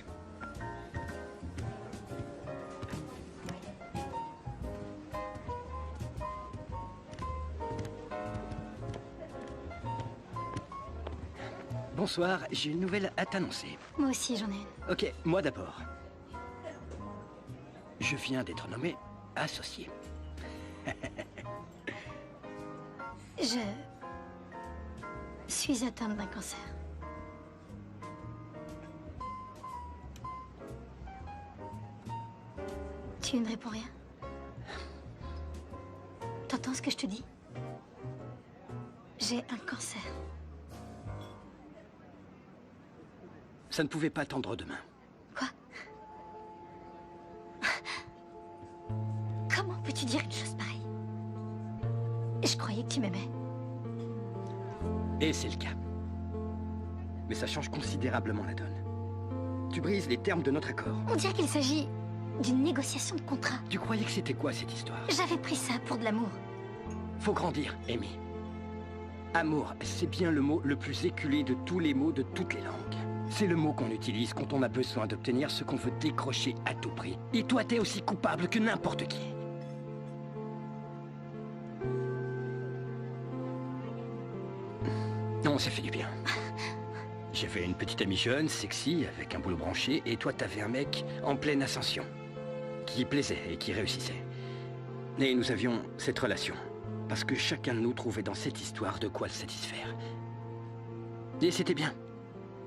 Bonsoir, j'ai une nouvelle à t'annoncer.
Moi aussi, j'en ai une.
Ok, moi d'abord. Je viens d'être nommé associé.
Je suis atteinte d'un cancer. Tu ne réponds rien? T'entends ce que je te dis? J'ai un cancer.
Ça ne pouvait pas attendre demain.
Comment peux-tu dire une chose pareille? Je croyais que tu m'aimais.
Et c'est le cas. Mais ça change considérablement la donne. Tu brises les termes de notre accord.
On dirait qu'il s'agit d'une négociation de contrat.
Tu croyais que c'était quoi cette histoire?
J'avais pris ça pour de l'amour.
Faut grandir, Amy. Amour, c'est bien le mot le plus éculé de tous les mots de toutes les langues. C'est le mot qu'on utilise quand on a besoin d'obtenir ce qu'on veut décrocher à tout prix. Et toi, t'es aussi coupable que n'importe qui. On s'est fait du bien. J'ai fait une petite amie jeune, sexy, avec un boulot branché, et toi, t'avais un mec en pleine ascension, qui plaisait et qui réussissait. Et nous avions cette relation, parce que chacun de nous trouvait dans cette histoire de quoi le satisfaire. Et c'était bien.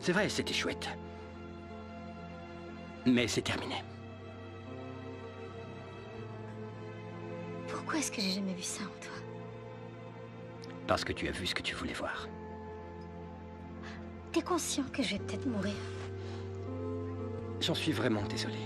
C'est vrai, c'était chouette. Mais c'est terminé.
Pourquoi est-ce que j'ai jamais vu ça en toi?
Parce que tu as vu ce que tu voulais voir.
T'es conscient que je vais peut-être mourir?
J'en suis vraiment désolé.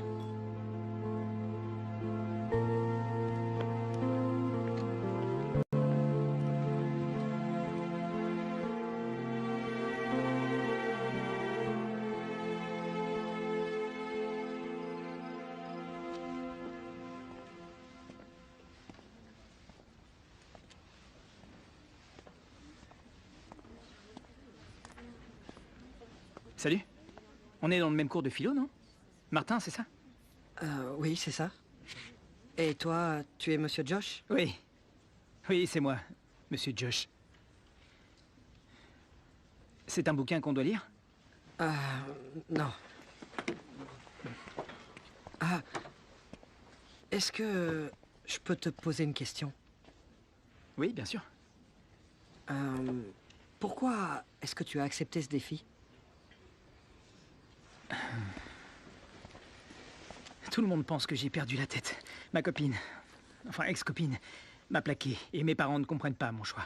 Salut. On est dans le même cours de philo, non? Martin, c'est ça?
Oui, c'est ça. Et toi, tu es Monsieur Josh?
Oui. Oui, c'est moi, Monsieur Josh. C'est un bouquin qu'on doit lire?
Non. Ah. Est-ce que je peux te poser une question?
Oui, bien sûr.
Pourquoi est-ce que tu as accepté ce défi?
Tout le monde pense que j'ai perdu la tête. Ma copine, enfin ex-copine, m'a plaqué et mes parents ne comprennent pas mon choix.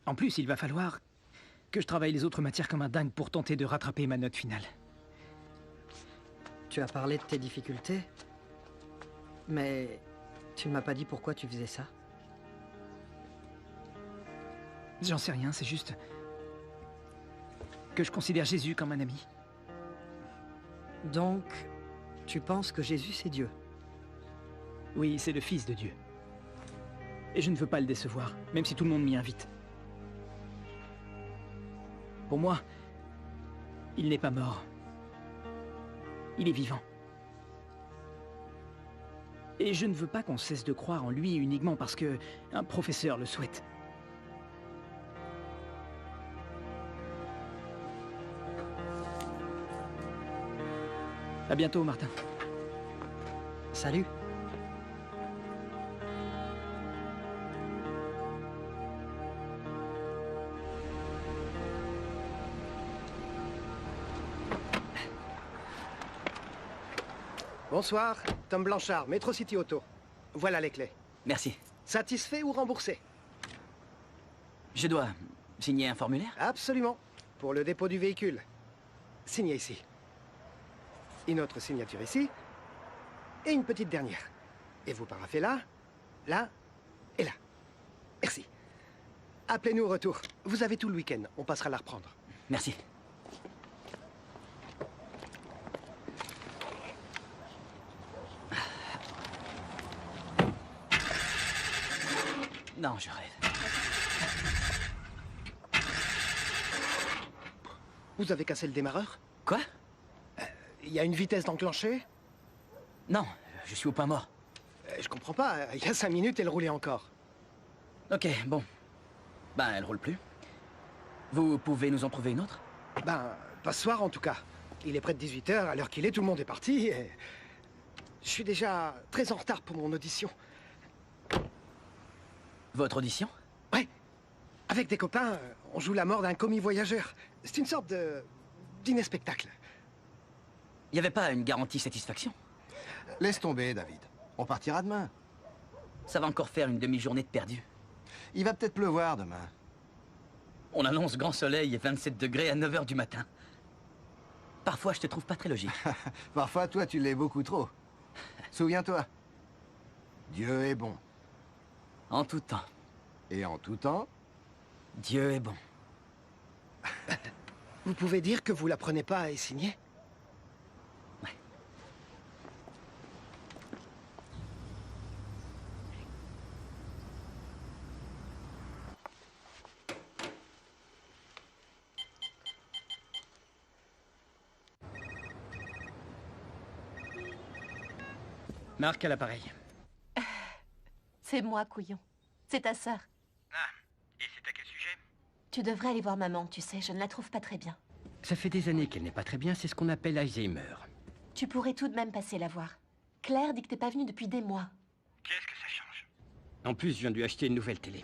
En plus, il va falloir que je travaille les autres matières comme un dingue pour tenter de rattraper ma note finale.
Tu as parlé de tes difficultés, mais tu ne m'as pas dit pourquoi tu faisais ça.
J'en sais rien, c'est juste que je considère Jésus comme un ami.
Donc, tu penses que Jésus, c'est Dieu?
Oui, c'est le Fils de Dieu. Et je ne veux pas le décevoir, même si tout le monde m'y invite. Pour moi, il n'est pas mort. Il est vivant. Et je ne veux pas qu'on cesse de croire en lui uniquement parce que un professeur le souhaite. À bientôt, Martin.
Salut.
Bonsoir, Tom Blanchard, Metro City Auto. Voilà les clés.
Merci.
Satisfait ou remboursé?
Je dois signer un formulaire?
Absolument. Pour le dépôt du véhicule. Signez ici. Une autre signature ici. Et une petite dernière. Et vous paraffez là, là et là. Merci. Appelez-nous au retour. Vous avez tout le week-end. On passera la reprendre.
Merci. Non, je rêve.
Vous avez cassé le démarreur?
Quoi?
Il y a une vitesse d'enclencher?
Non, je suis au point mort.
Je comprends pas. Il y a 5 minutes, elle roulait encore.
Ok, bon. Ben, elle roule plus. Vous pouvez nous en trouver une autre?
Ben, pas ce soir en tout cas. Il est près de 18 h, à l'heure qu'il est, tout le monde est parti. Et... je suis déjà très en retard pour mon audition.
Votre audition?
Ouais. Avec des copains, on joue la mort d'un commis voyageur. C'est une sorte de... dîner spectacle.
Il n'y avait pas une garantie satisfaction?
Laisse tomber, David. On partira demain.
Ça va encore faire une demi-journée de perdu.
Il va peut-être pleuvoir demain.
On annonce grand soleil et 27 degrés à 9 h du matin. Parfois, je te trouve pas très logique.
Parfois, toi, tu l'es beaucoup trop. Souviens-toi. Dieu est bon.
En tout temps.
Et en tout temps?
Dieu est bon.
Vous pouvez dire que vous la prenez pas et signer?
Ouais.
Marc à l'appareil.
C'est moi, couillon. C'est ta sœur.
Ah, et c'est à quel sujet?
Tu devrais aller voir maman, tu sais, je ne la trouve pas très bien.
Ça fait des années qu'elle n'est pas très bien, c'est ce qu'on appelle Alzheimer.
Tu pourrais tout de même passer la voir. Claire dit que t'es pas venue depuis des mois.
Qu'est-ce que ça change? En plus, je viens de lui acheter une nouvelle télé.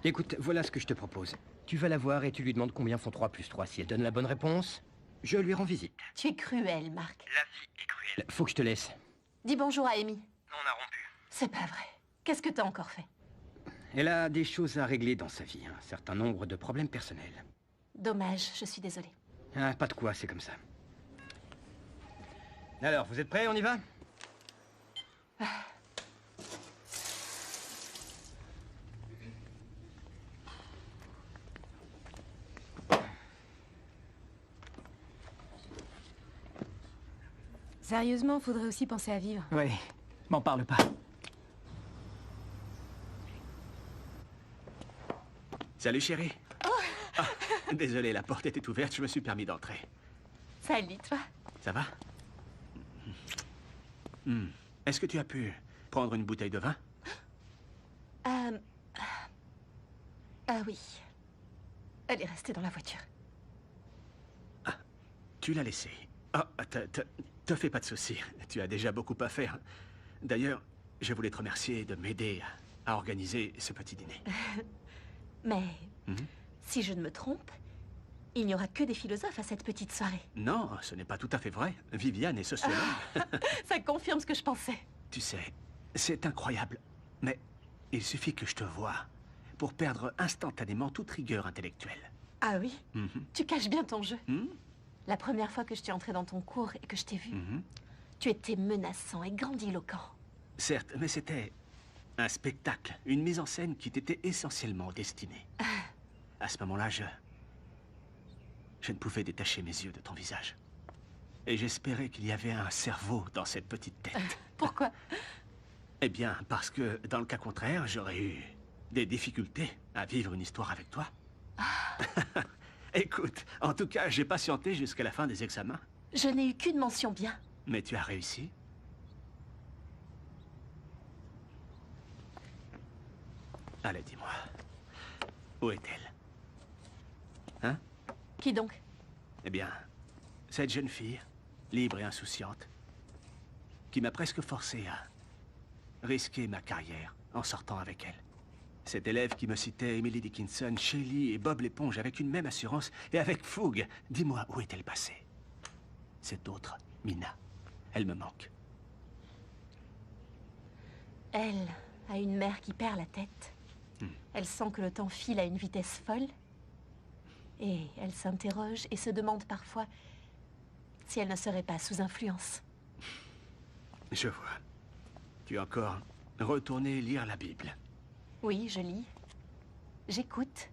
Écoute, voilà ce que je te propose. Tu vas la voir et tu lui demandes combien font 3 plus 3. Si elle donne la bonne réponse, je lui rends visite.
Tu es cruel, Marc.
La vie est cruelle. Faut que je te laisse.
Dis bonjour à Amy.
On a rompu.
C'est pas vrai. Qu'est-ce que t'as encore fait?
Elle a des choses à régler dans sa vie, un certain nombre de problèmes personnels.
Dommage, je suis désolée.
Ah, pas de quoi, c'est comme ça. Alors, vous êtes prêts, on y va?
Sérieusement, faudrait aussi penser à vivre.
Ouais, m'en parle pas.
Salut, chérie. Ah, désolé, la porte était ouverte, je me suis permis d'entrer.
Salut, toi.
Ça va? Est-ce que tu as pu prendre une bouteille de vin?
Ah oui. Elle est restée dans la voiture.
Tu l'as laissée. Ah, te fais pas de soucis. Tu as déjà beaucoup à faire. D'ailleurs, je voulais te remercier de m'aider à organiser ce petit dîner.
Mais, si je ne me trompe, il n'y aura que des philosophes à cette petite soirée.
Non, ce n'est pas tout à fait vrai. Viviane est sociologue.
Ça confirme ce que je pensais.
Tu sais, c'est incroyable. Mais il suffit que je te voie pour perdre instantanément toute rigueur intellectuelle.
Ah oui? Tu caches bien ton jeu. La première fois que je suis entrée dans ton cours et que je t'ai vu, tu étais menaçant et grandiloquent.
Certes, mais c'était un spectacle, une mise en scène qui t'était essentiellement destinée. À ce moment-là, je ne pouvais détacher mes yeux de ton visage. Et j'espérais qu'il y avait un cerveau dans cette petite tête.
Pourquoi?
Eh bien, parce que dans le cas contraire, j'aurais eu des difficultés à vivre une histoire avec toi. Écoute, en tout cas, j'ai patienté jusqu'à la fin des examens.
Je n'ai eu qu'une mention bien.
Mais tu as réussi. Allez, dis-moi. Où est-elle? Hein?
Qui donc?
Eh bien, cette jeune fille, libre et insouciante, qui m'a presque forcé à risquer ma carrière en sortant avec elle. Cet élève qui me citait Emily Dickinson, Shelley et Bob l'éponge avec une même assurance et avec fougue. Dis-moi, où est-elle passée? Cette autre, Mina, elle me manque.
Elle a une mère qui perd la tête. Elle sent que le temps file à une vitesse folle. Et elle s'interroge et se demande parfois si elle ne serait pas sous influence.
Je vois. Tu es encore retourné lire la Bible.
Oui, je lis. J'écoute.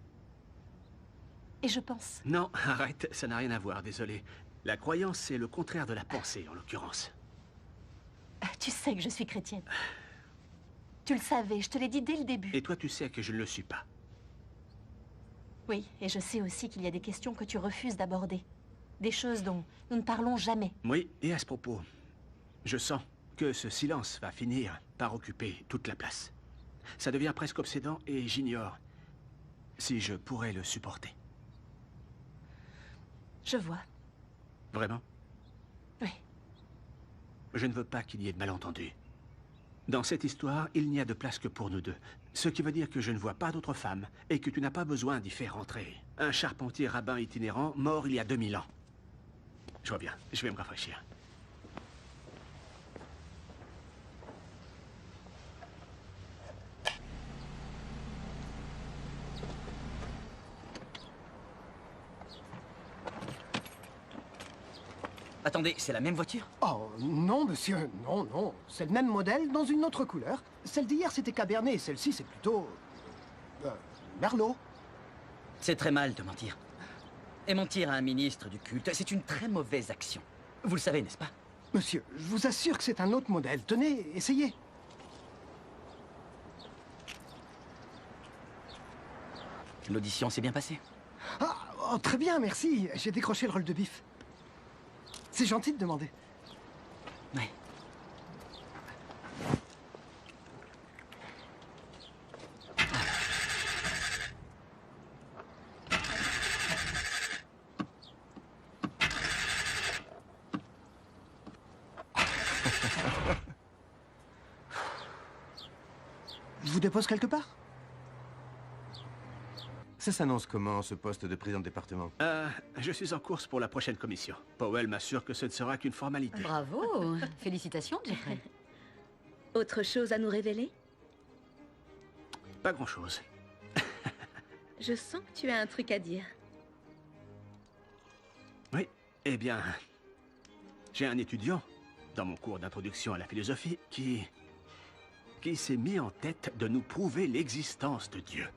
Et je pense.
Non, arrête, ça n'a rien à voir, désolé. La croyance, c'est le contraire de la pensée, en l'occurrence.
Tu sais que je suis chrétienne. Tu le savais, je te l'ai dit dès le début.
Et toi, tu sais que je ne le suis pas.
Oui, et je sais aussi qu'il y a des questions que tu refuses d'aborder. Des choses dont nous ne parlons jamais.
Oui, et à ce propos, je sens que ce silence va finir par occuper toute la place. Ça devient presque obsédant et j'ignore si je pourrais le supporter.
Je vois.
Vraiment?
Oui.
Je ne veux pas qu'il y ait de malentendus. Dans cette histoire, il n'y a de place que pour nous deux. Ce qui veut dire que je ne vois pas d'autres femmes et que tu n'as pas besoin d'y faire rentrer un charpentier rabbin itinérant mort il y a 2000 ans. Je reviens, je vais me rafraîchir.
Attendez, c'est la même voiture?
Oh, non, monsieur. Non, non. C'est le même modèle dans une autre couleur. Celle d'hier, c'était Cabernet. Celle-ci, c'est plutôt... Merlot.
C'est très mal de mentir. Et mentir à un ministre du culte, c'est une très mauvaise action. Vous le savez, n'est-ce pas?
Monsieur, je vous assure que c'est un autre modèle. Tenez, essayez.
L'audition s'est bien passée?
Ah, oh, très bien, merci. J'ai décroché le rôle de Biff. C'est gentil de demander.
Oui.
dépose quelque part? Ça s'annonce comment, ce poste de président de département?
Je suis en course pour la prochaine commission. Powell m'assure que ce ne sera qu'une formalité.
Bravo. Félicitations, Jeffrey.
Autre chose à nous révéler?
Pas grand-chose.
Je sens que tu as un truc à dire.
Oui, eh bien... J'ai un étudiant, dans mon cours d'introduction à la philosophie, qui s'est mis en tête de nous prouver l'existence de Dieu.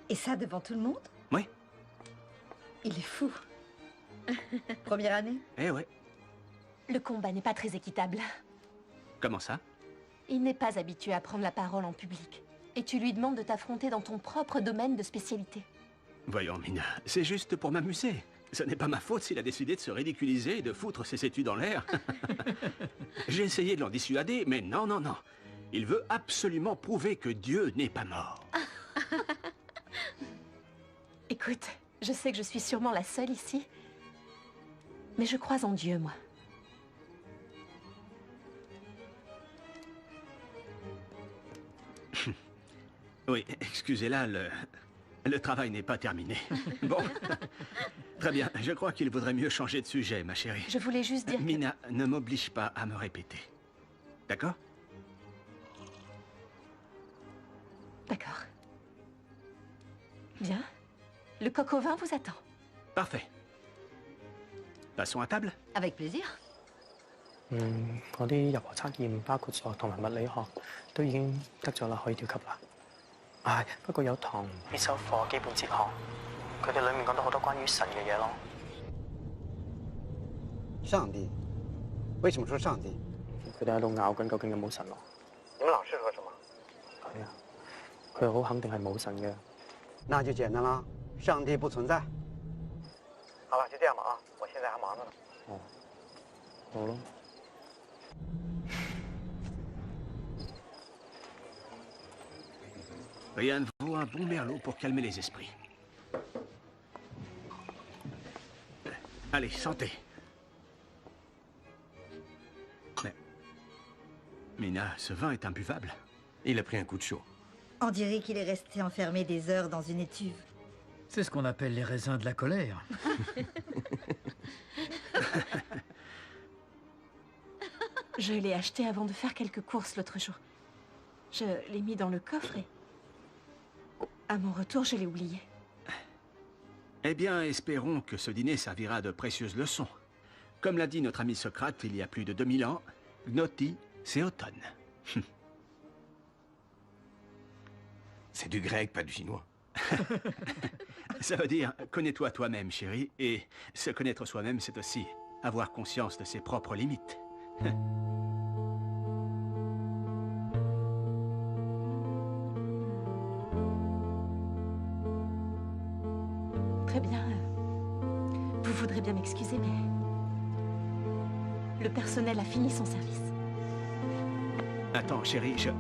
Et ça devant tout le monde?
Oui.
Il est fou. Première année?
Eh ouais.
Le combat n'est pas très équitable.
Comment ça?
Il n'est pas habitué à prendre la parole en public. Et tu lui demandes de t'affronter dans ton propre domaine de spécialité.
Voyons, Mina, c'est juste pour m'amuser. Ce n'est pas ma faute s'il a décidé de se ridiculiser et de foutre ses études en l'air. J'ai essayé de l'en dissuader, mais non, non, non. Il veut absolument prouver que Dieu n'est pas mort.
Écoute, je sais que je suis sûrement la seule ici, mais je crois en Dieu, moi.
Oui, excusez-la, le travail n'est pas terminé. Bon, très bien. Je crois qu'il vaudrait mieux changer de sujet, ma chérie.
Je voulais juste dire
Mina, ne m'oblige pas à me répéter. D'accord?
D'accord. Bien. Le coq au vin vous attend.
Parfait. Passons à table?
Avec plaisir.
我啲入學測驗包括數學同埋物理學都已經得咗啦，可以調級啦。唉，不過有堂必修課基本哲學，佢哋裡面講到好多關於神嘅嘢咯。
上帝？為什麼說上帝？
佢哋喺度拗緊究竟有冇神咯。
你們老師說什麼？
係啊，佢好肯定係冇神嘅。
那就簡單了，上帝不存在。好了，就這樣吧啊，我現在還忙着呢。
哦，好咯。
Rien ne vaut un bon merlot pour calmer les esprits. Allez, santé. Mais... Mina, ce vin est imbuvable.
Il a pris un coup de chaud.
On dirait qu'il est resté enfermé des heures dans une étuve.
C'est ce qu'on appelle les raisins de la colère.
Je l'ai acheté avant de faire quelques courses l'autre jour. Je l'ai mis dans le coffre et... à mon retour, je l'ai oublié.
Eh bien, espérons que ce dîner servira de précieuses leçons. Comme l'a dit notre ami Socrate il y a plus de 2000 ans, Gnoti, c'est automne.
C'est du grec, pas du chinois.
Ça veut dire, connais-toi toi-même, chérie, et se connaître soi-même, c'est aussi avoir conscience de ses propres limites.
Très bien. Vous voudrez bien m'excuser, mais... le personnel a fini son service.
Attends, chérie, je...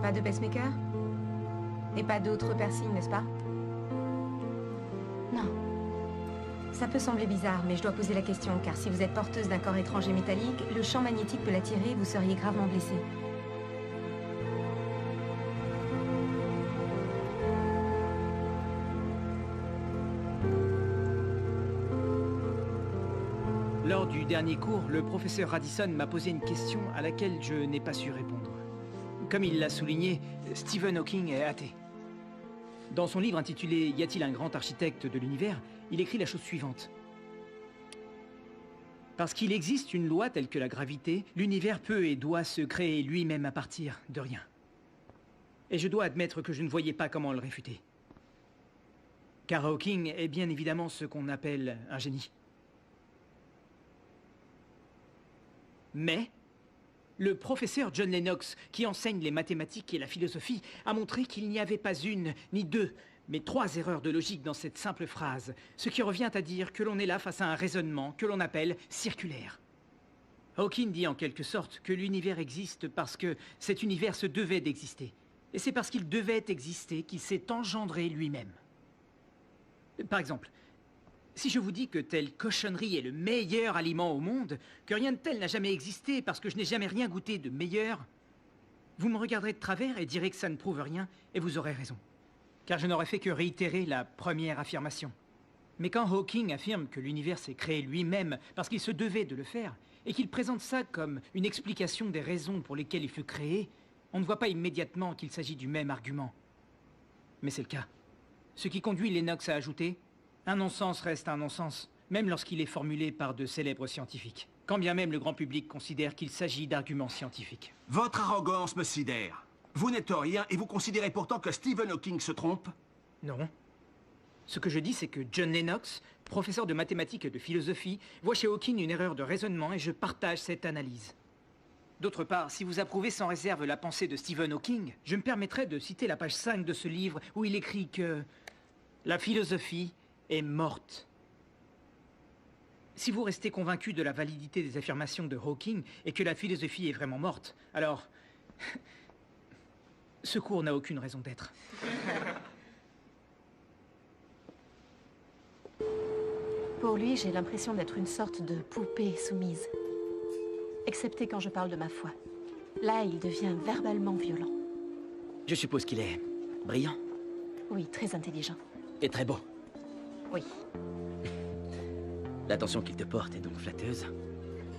Pas de pacemaker? Et pas d'autres piercings, n'est-ce pas?
Non.
Ça peut sembler bizarre, mais je dois poser la question, car si vous êtes porteuse d'un corps étranger métallique, le champ magnétique peut l'attirer et vous seriez gravement blessée.
Lors du dernier cours, le professeur Radisson m'a posé une question à laquelle je n'ai pas su répondre. Comme il l'a souligné, Stephen Hawking est athée. Dans son livre intitulé « Y a-t-il un grand architecte de l'univers ?», il écrit la chose suivante. Parce qu'il existe une loi telle que la gravité, l'univers peut et doit se créer lui-même à partir de rien. Et je dois admettre que je ne voyais pas comment le réfuter. Car Hawking est bien évidemment ce qu'on appelle un génie. Mais Le professeur John Lennox, qui enseigne les mathématiques et la philosophie, a montré qu'il n'y avait pas une, ni deux, mais 3 erreurs de logique dans cette simple phrase, ce qui revient à dire que l'on est là face à un raisonnement que l'on appelle circulaire. Hawking dit en quelque sorte que l'univers existe parce que cet univers se devait d'exister. Et c'est parce qu'il devait exister qu'il s'est engendré lui-même. Par exemple, si je vous dis que telle cochonnerie est le meilleur aliment au monde, que rien de tel n'a jamais existé parce que je n'ai jamais rien goûté de meilleur, vous me regarderez de travers et direz que ça ne prouve rien, et vous aurez raison. Car je n'aurais fait que réitérer la première affirmation. Mais quand Hawking affirme que l'univers s'est créé lui-même parce qu'il se devait de le faire, et qu'il présente ça comme une explication des raisons pour lesquelles il fut créé, on ne voit pas immédiatement qu'il s'agit du même argument. Mais c'est le cas. Ce qui conduit Lennox à ajouter « Un non-sens reste un non-sens, même lorsqu'il est formulé par de célèbres scientifiques, quand bien même le grand public considère qu'il s'agit d'arguments scientifiques. »
Votre arrogance me sidère. Vous n'êtes rien et vous considérez pourtant que Stephen Hawking se trompe?
Non. Ce que je dis, c'est que John Lennox, professeur de mathématiques et de philosophie, voit chez Hawking une erreur de raisonnement et je partage cette analyse. D'autre part, si vous approuvez sans réserve la pensée de Stephen Hawking, je me permettrai de citer la page 5 de ce livre où il écrit que la philosophie est morte. Si vous restez convaincu de la validité des affirmations de Hawking et que la philosophie est vraiment morte, alors ce cours n'a aucune raison d'être.
Pour lui, j'ai l'impression d'être une sorte de poupée soumise. Excepté quand je parle de ma foi. Là, il devient verbalement violent.
Je suppose qu'il est brillant.
Oui, très intelligent.
Et très beau.
Oui.
L'attention qu'il te porte est donc flatteuse.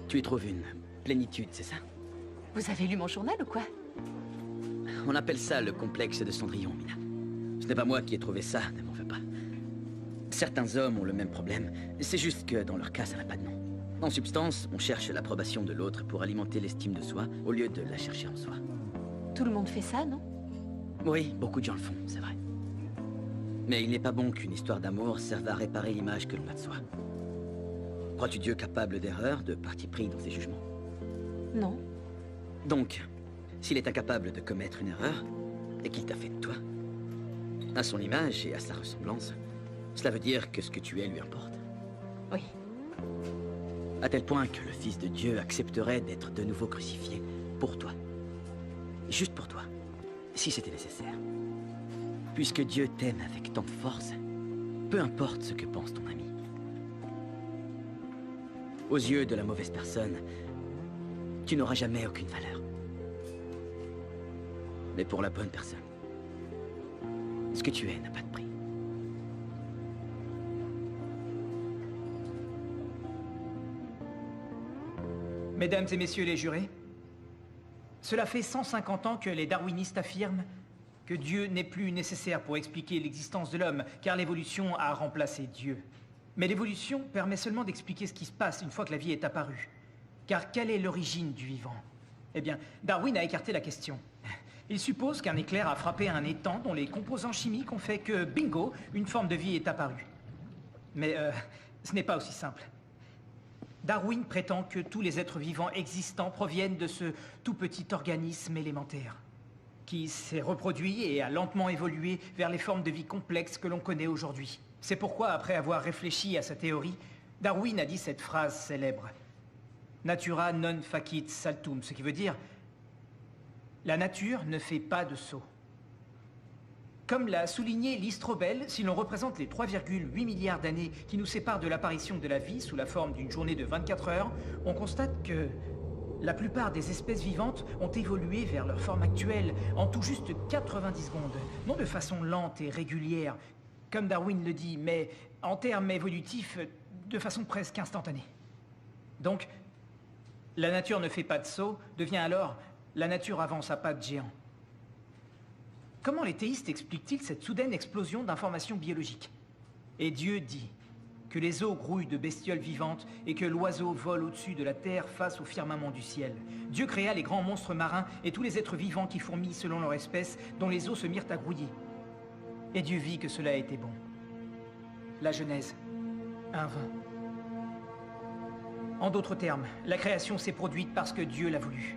Tu y trouves une plénitude, c'est ça?
Vous avez lu mon journal ou quoi?
On appelle ça le complexe de Cendrillon, Mina. Ce n'est pas moi qui ai trouvé ça, ne m'en veux pas. Certains hommes ont le même problème. C'est juste que dans leur cas, ça n'a pas de nom. En substance, on cherche l'approbation de l'autre pour alimenter l'estime de soi, au lieu de la chercher en soi.
Tout le monde fait ça, non?
Oui, beaucoup de gens le font, c'est vrai. Mais il n'est pas bon qu'une histoire d'amour serve à réparer l'image que l'on a de soi. Crois-tu Dieu capable d'erreur, de parti pris dans ses jugements?
Non.
Donc, s'il est incapable de commettre une erreur, et qu'il t'a fait de toi, à son image et à sa ressemblance, cela veut dire que ce que tu es lui importe.
Oui.
À tel point que le Fils de Dieu accepterait d'être de nouveau crucifié pour toi. Juste pour toi, si c'était nécessaire. Puisque Dieu t'aime avec tant de force, peu importe ce que pense ton ami. Aux yeux de la mauvaise personne, tu n'auras jamais aucune valeur. Mais pour la bonne personne, ce que tu es n'a pas de prix.
Mesdames et messieurs les jurés, cela fait 150 ans que les darwinistes affirment que Dieu n'est plus nécessaire pour expliquer l'existence de l'homme, car l'évolution a remplacé Dieu. Mais l'évolution permet seulement d'expliquer ce qui se passe une fois que la vie est apparue. Car quelle est l'origine du vivant? Eh bien, Darwin a écarté la question. Il suppose qu'un éclair a frappé un étang dont les composants chimiques ont fait que, bingo, une forme de vie est apparue. Mais ce n'est pas aussi simple. Darwin prétend que tous les êtres vivants existants proviennent de ce tout petit organisme élémentaire, qui s'est reproduit et a lentement évolué vers les formes de vie complexes que l'on connaît aujourd'hui. C'est pourquoi, après avoir réfléchi à sa théorie, Darwin a dit cette phrase célèbre. Natura non facit saltum, ce qui veut dire « La nature ne fait pas de saut ». Comme l'a souligné Lee Strobel, si l'on représente les 3,8 milliards d'années qui nous séparent de l'apparition de la vie sous la forme d'une journée de 24 heures, on constate que la plupart des espèces vivantes ont évolué vers leur forme actuelle en tout juste 90 secondes, non de façon lente et régulière, comme Darwin le dit, mais en termes évolutifs, de façon presque instantanée. Donc, la nature ne fait pas de saut devient alors la nature avance à pas de géant. Comment les théistes expliquent-ils cette soudaine explosion d'informations biologiques? Et Dieu dit que les eaux grouillent de bestioles vivantes et que l'oiseau vole au-dessus de la terre face au firmament du ciel. Dieu créa les grands monstres marins et tous les êtres vivants qui fourmillent selon leur espèce, dont les eaux se mirent à grouiller. Et Dieu vit que cela était bon. La Genèse 1:20. En d'autres termes, la création s'est produite parce que Dieu l'a voulu.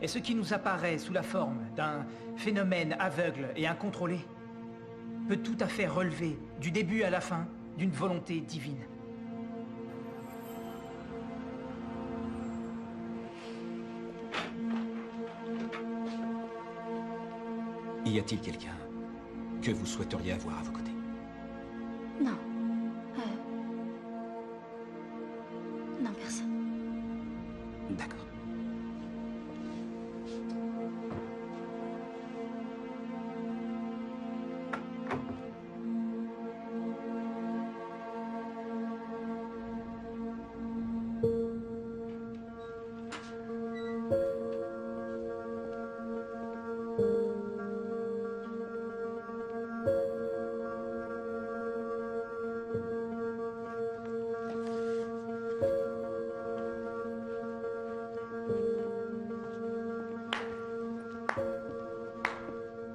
Et ce qui nous apparaît sous la forme d'un phénomène aveugle et incontrôlé peut tout à fait relever, du début à la fin, d'une volonté divine.
Y a-t-il quelqu'un que vous souhaiteriez avoir à vos côtés?
Non. Non, personne.
D'accord.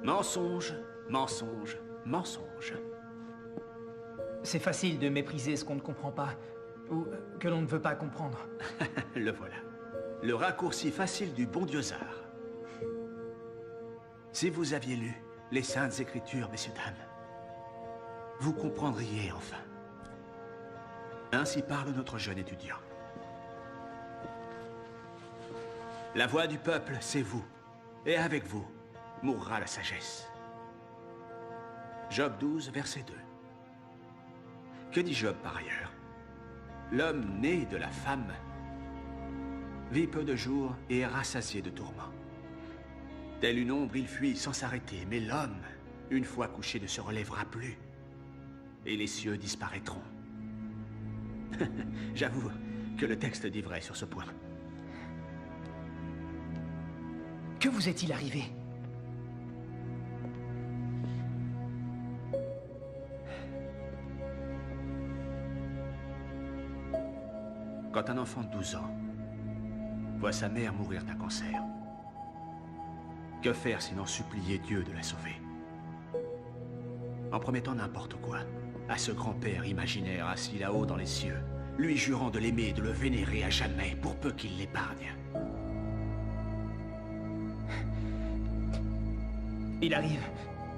Mensonge, mensonge, mensonge.
C'est facile de mépriser ce qu'on ne comprend pas, ou que l'on ne veut pas comprendre.
Le voilà. Le raccourci facile du bon Dieu-zard. Si vous aviez lu les Saintes Écritures, messieurs, dames, vous comprendriez enfin. Ainsi parle notre jeune étudiant. La voix du peuple, c'est vous. Et avec vous, mourra la sagesse. Job 12, verset 2. Que dit Job par ailleurs? L'homme né de la femme vit peu de jours et est rassasié de tourments. Tel une ombre, il fuit sans s'arrêter, mais l'homme, une fois couché, ne se relèvera plus. Et les cieux disparaîtront. J'avoue que le texte dit vrai sur ce point.
Que vous est-il arrivé?
Quand un enfant de 12 ans voit sa mère mourir d'un cancer, que faire sinon supplier Dieu de la sauver? En promettant n'importe quoi à ce grand-père imaginaire assis là-haut dans les cieux, lui jurant de l'aimer et de le vénérer à jamais pour peu qu'il l'épargne.
Il arrive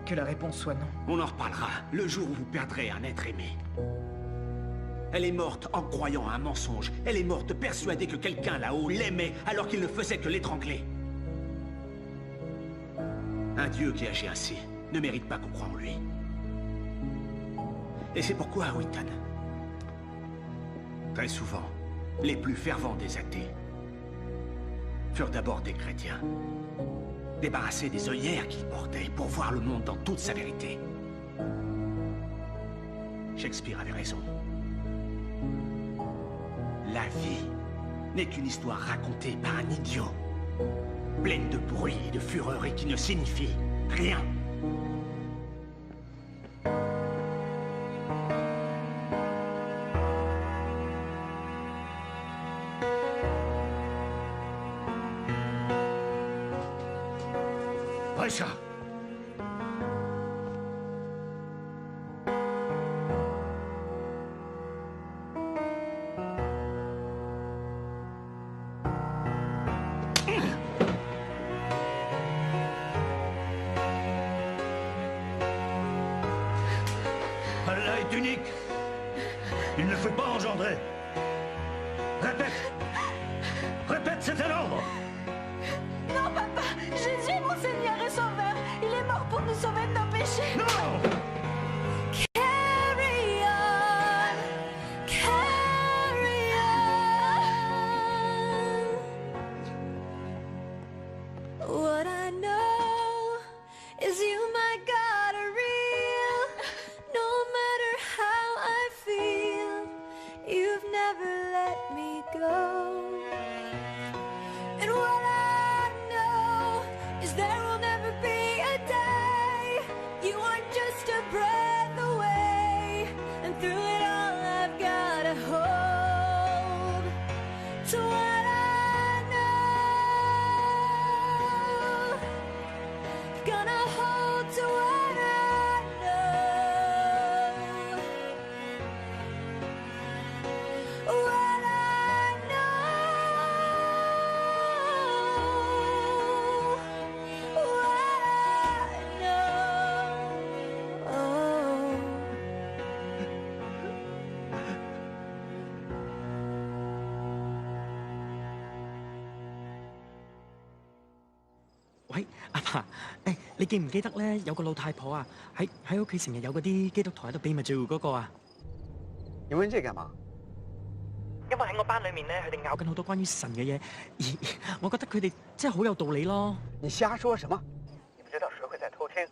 que la réponse soit non.
On en reparlera le jour où vous perdrez un être aimé. Elle est morte en croyant à un mensonge. Elle est morte persuadée que quelqu'un là-haut l'aimait alors qu'il ne faisait que l'étrangler. Un Dieu qui agit ainsi ne mérite pas qu'on croie en lui. Et c'est pourquoi, Wheaton, très souvent, les plus fervents des athées furent d'abord des chrétiens, débarrassés des œillères qu'ils portaient pour voir le monde dans toute sa vérité. Shakespeare avait raison. La vie n'est qu'une histoire racontée par un idiot, pleine de bruit et de fureur et qui ne signifie rien. Richard!
Allah est unique. Il ne faut pas engendrer. Répète. Répète, c'est un ordre.
Non, papa, Jésus est mon Seigneur et Sauveur. Il est mort pour nous sauver de nos péchés.
Non!
Carry on, carry on. What I know is you, my God, are real. No matter how I feel, you've never let me go.
喂，阿爸，你記唔記得咧有個老太婆啊，喺屋企成日有嗰啲基督徒喺度秘密聚會嗰個啊？
你問這幹嘛？
因為喺我班裏面咧，佢哋拗緊好多關於神嘅嘢，而我覺得佢哋真係好有道理咯。
你瞎說什麼？你不知道誰會在偷聽？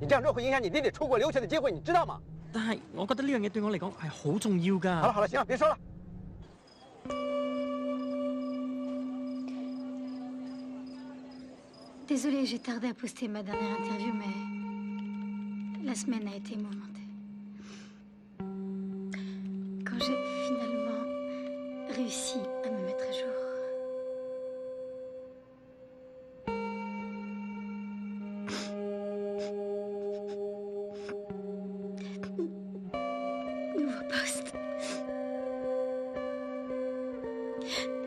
你這樣做會影響你弟弟出國留學的機會，你知道嗎？
但係我覺得呢樣嘢對我嚟講係好重要㗎。
好了好了，行了，別說了。
Désolée, j'ai tardé à poster ma dernière interview, mais la semaine a été mouvementée. Quand j'ai finalement réussi à me mettre à jour, nouveau poste.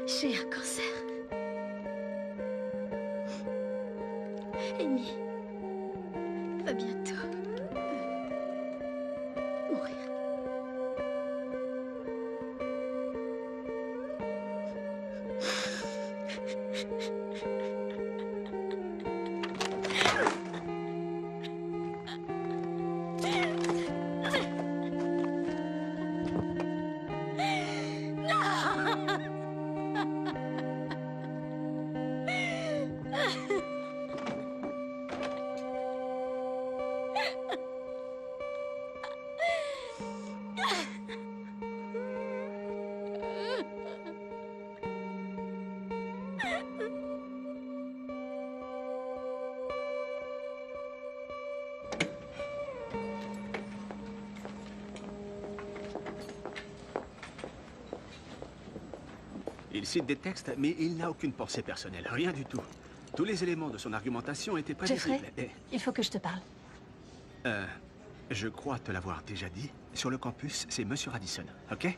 J'ai un cancer. Amy va bientôt mourir.
Il cite des textes, mais il n'a aucune pensée personnelle, rien du tout. Tous les éléments de son argumentation étaient prévisibles.
Jeffrey, il faut que je te parle.
Je crois te l'avoir déjà dit. Sur le campus, c'est Monsieur Radisson, ok?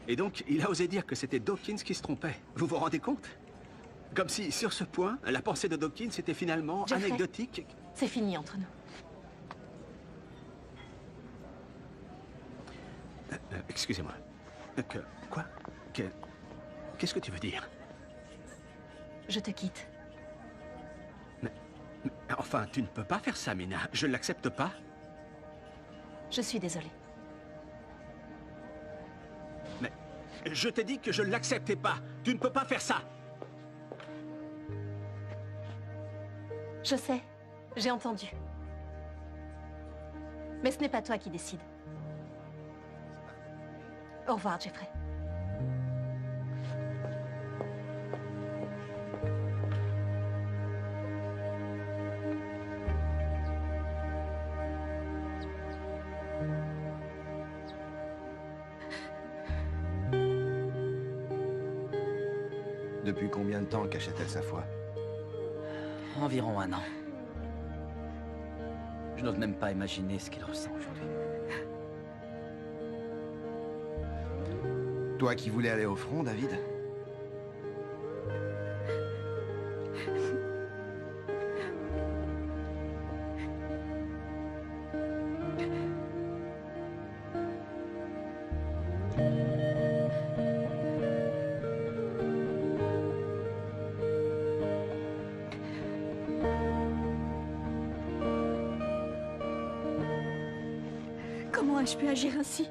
Et donc, il a osé dire que c'était Dawkins qui se trompait. Vous vous rendez compte? Comme si, sur ce point, la pensée de Dawkins était finalement
Jeffrey,
anecdotique.
C'est fini entre nous.
Excusez-moi. Quoi? Qu'est-ce que tu veux dire?
Je te quitte.
Mais enfin, tu ne peux pas faire ça, Mina. Je ne l'accepte pas.
Je suis désolée.
Mais je t'ai dit que je ne l'acceptais pas. Tu ne peux pas faire ça.
Je sais. J'ai entendu. Mais ce n'est pas toi qui décide. Au revoir, Jeffrey.
Depuis combien de temps cachait-elle sa foi?
Environ 1 an. Je n'ose même pas imaginer ce qu'il ressent aujourd'hui.
Toi qui voulais aller au front, David?
Comment ai-je pu agir ainsi?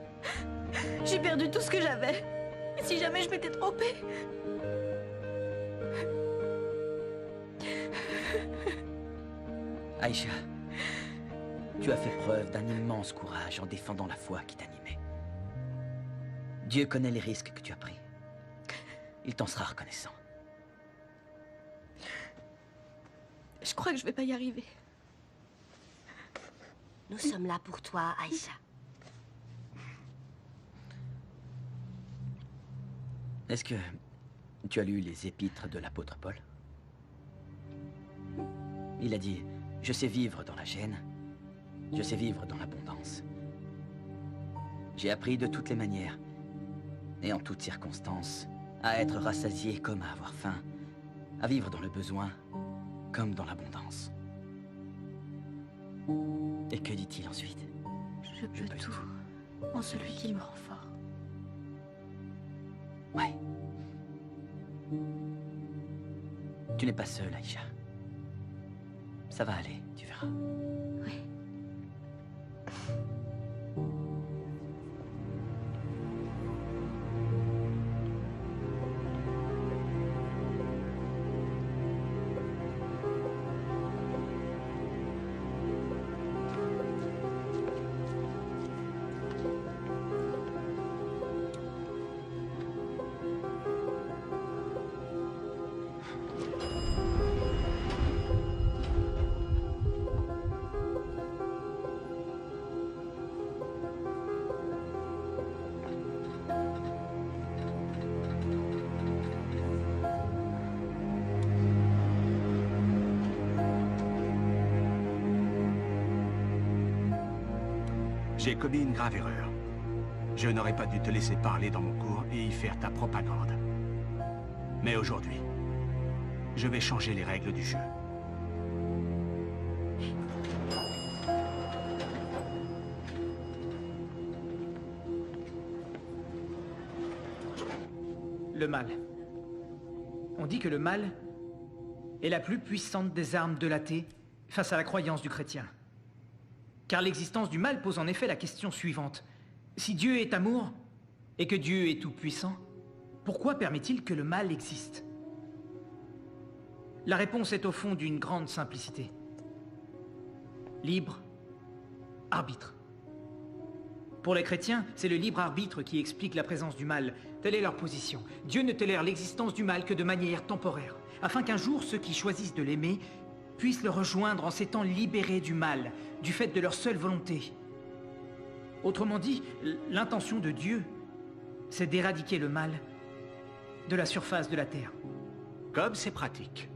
J'ai perdu tout ce que j'avais. Et si jamais je m'étais trompée?
Aïcha, tu as fait preuve d'un immense courage en défendant la foi qui t'animait. Dieu connaît les risques que tu as pris. Il t'en sera reconnaissant.
Je crois que je vais pas y arriver.
Nous sommes là pour toi, Aïcha.
Est-ce que tu as lu les épîtres de l'apôtre Paul? Il a dit, je sais vivre dans la gêne, je sais vivre dans l'abondance. J'ai appris de toutes les manières, et en toutes circonstances, à être rassasié comme à avoir faim, à vivre dans le besoin comme dans l'abondance. Et que dit-il ensuite?
Je peux tout en celui qui me rend fort.
Ouais. Tu n'es pas seule, Aïcha. Ça va aller, tu verras.
J'ai commis une grave erreur. Je n'aurais pas dû te laisser parler dans mon cours et y faire ta propagande. Mais aujourd'hui, je vais changer les règles du jeu.
Le mal. On dit que le mal est la plus puissante des armes de l'athée face à la croyance du chrétien. Car l'existence du mal pose en effet la question suivante. Si Dieu est amour, et que Dieu est tout-puissant, pourquoi permet-il que le mal existe? La réponse est au fond d'une grande simplicité. Libre arbitre. Pour les chrétiens, c'est le libre arbitre qui explique la présence du mal. Telle est leur position. Dieu ne tolère l'existence du mal que de manière temporaire, afin qu'un jour ceux qui choisissent de l'aimer puissent le rejoindre en s'étant libérés du mal, du fait de leur seule volonté. Autrement dit, l'intention de Dieu, c'est d'éradiquer le mal de la surface de la terre.
Comme c'est pratique.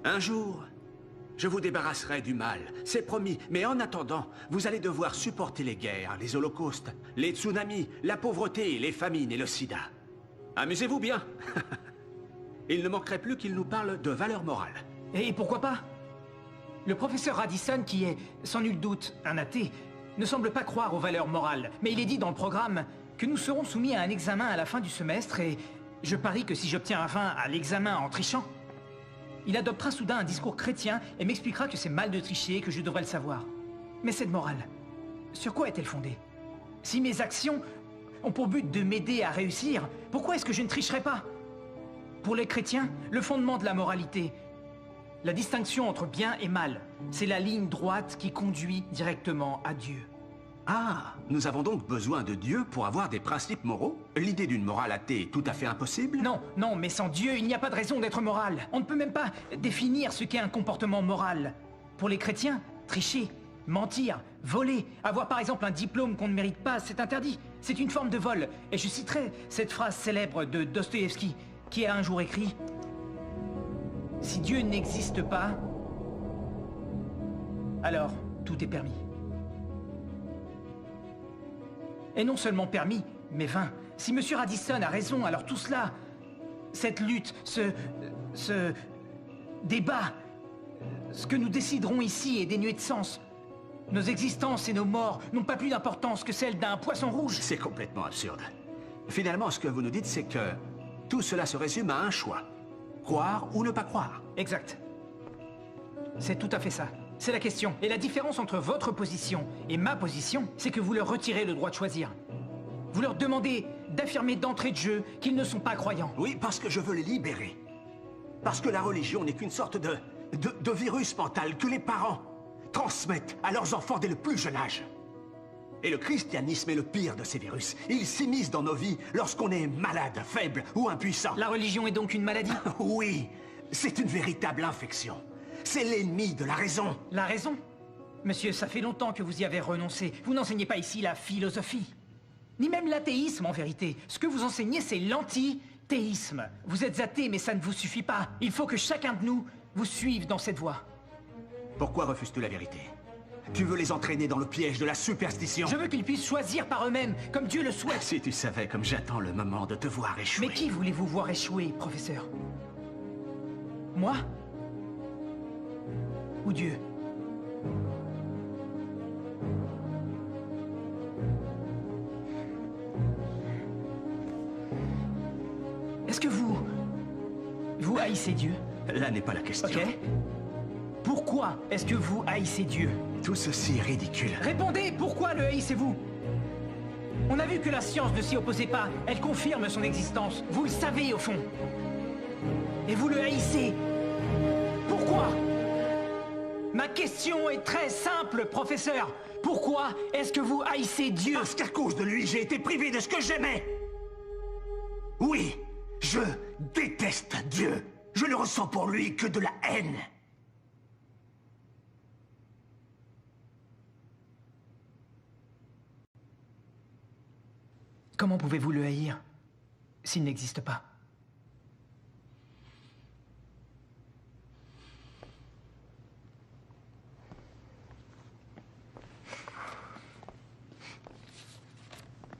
Un jour, je vous débarrasserai du mal, c'est promis. Mais en attendant, vous allez devoir supporter les guerres, les holocaustes, les tsunamis, la pauvreté, les famines et le sida. Amusez-vous bien. Il ne manquerait plus qu'il nous parle de valeurs morales.
Et pourquoi pas? Le professeur Radisson, qui est, sans nul doute, un athée, ne semble pas croire aux valeurs morales. Mais il est dit dans le programme que nous serons soumis à un examen à la fin du semestre et je parie que si j'obtiens un 20 à l'examen en trichant, il adoptera soudain un discours chrétien et m'expliquera que c'est mal de tricher et que je devrais le savoir. Mais cette morale, sur quoi est-elle fondée? Si mes actions ont pour but de m'aider à réussir, pourquoi est-ce que je ne tricherai pas? Pour les chrétiens, le fondement de la moralité, la distinction entre bien et mal, c'est la ligne droite qui conduit directement à Dieu.
Ah, nous avons donc besoin de Dieu pour avoir des principes moraux? L'idée d'une morale athée est tout à fait impossible?
Non, non, mais sans Dieu, il n'y a pas de raison d'être moral. On ne peut même pas définir ce qu'est un comportement moral. Pour les chrétiens, tricher, mentir, voler, avoir par exemple un diplôme qu'on ne mérite pas, c'est interdit. C'est une forme de vol. Et je citerai cette phrase célèbre de Dostoïevski, qui a un jour écrit: si Dieu n'existe pas, alors tout est permis. Et non seulement permis, mais vain. Si M. Radisson a raison, alors tout cela, cette lutte, ce débat, ce que nous déciderons ici est dénué de sens. Nos existences et nos morts n'ont pas plus d'importance que celle d'un poisson rouge.
C'est complètement absurde. Finalement, ce que vous nous dites, c'est que tout cela se résume à un choix. Croire ou ne pas croire.
Exact. C'est tout à fait ça. C'est la question. Et la différence entre votre position et ma position, c'est que vous leur retirez le droit de choisir. Vous leur demandez d'affirmer d'entrée de jeu qu'ils ne sont pas croyants.
Oui, parce que je veux les libérer. Parce que la religion n'est qu'une sorte de virus mental que les parents transmettent à leurs enfants dès le plus jeune âge. Et le christianisme est le pire de ces virus. Il s'immisce dans nos vies lorsqu'on est malade, faible ou impuissant.
La religion est donc une maladie?
Oui, c'est une véritable infection. C'est l'ennemi de la raison.
La raison? Monsieur, ça fait longtemps que vous y avez renoncé. Vous n'enseignez pas ici la philosophie. Ni même l'athéisme, en vérité. Ce que vous enseignez, c'est l'anti-théisme. Vous êtes athée, mais ça ne vous suffit pas. Il faut que chacun de nous vous suive dans cette voie.
Pourquoi refuses-tu la vérité? Tu veux les entraîner dans le piège de la superstition?
Je veux qu'ils puissent choisir par eux-mêmes, comme Dieu le souhaite.
Si tu savais comme j'attends le moment de te voir échouer.
Mais qui voulez-vous voir échouer, professeur? Moi? Ou Dieu? Est-ce que vous haïssez Dieu?
Là n'est pas la question.
Ok. Pourquoi est-ce que vous haïssez Dieu?
Tout ceci est ridicule.
Répondez, pourquoi le haïssez-vous? On a vu que la science ne s'y opposait pas. Elle confirme son existence. Vous le savez, au fond. Et vous le haïssez. Pourquoi? Ma question est très simple, professeur. Pourquoi est-ce que vous haïssez Dieu?
Parce qu'à cause de lui, j'ai été privé de ce que j'aimais. Oui, je déteste Dieu. Je ne ressens pour lui que de la haine.
Comment pouvez-vous le haïr s'il n'existe pas?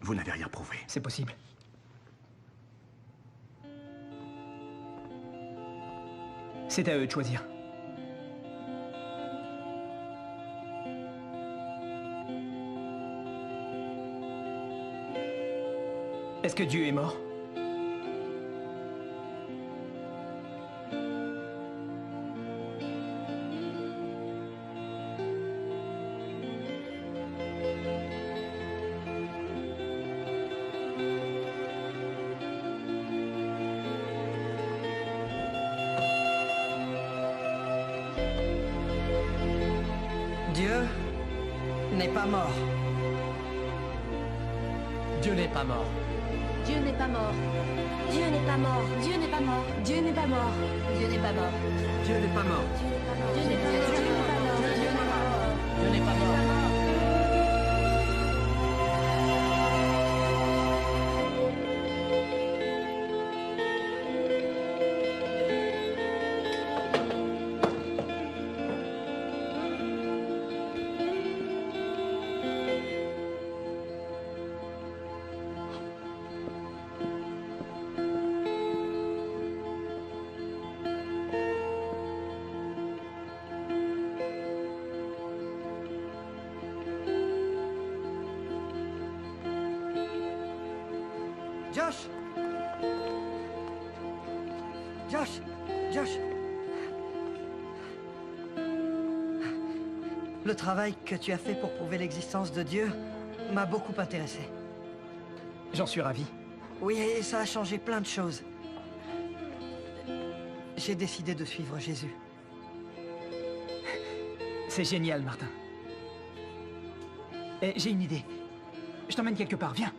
Vous n'avez rien prouvé.
C'est possible. C'est à eux de choisir. Est-ce que Dieu est mort?
Dieu n'est pas mort.
Dieu n'est pas mort.
Dieu n'est pas mort.
Dieu n'est pas mort.
Dieu n'est pas mort. Dieu n'est pas mort.
Dieu n'est pas mort.
Dieu n'est pas mort.
Dieu n'est pas mort.
Dieu n'est pas mort.
Josh! Josh! Josh! Le travail que tu as fait pour prouver l'existence de Dieu m'a beaucoup intéressé.
J'en suis ravi.
Oui, et ça a changé plein de choses. J'ai décidé de suivre Jésus.
C'est génial, Martin. Et j'ai une idée. Je t'emmène quelque part, viens.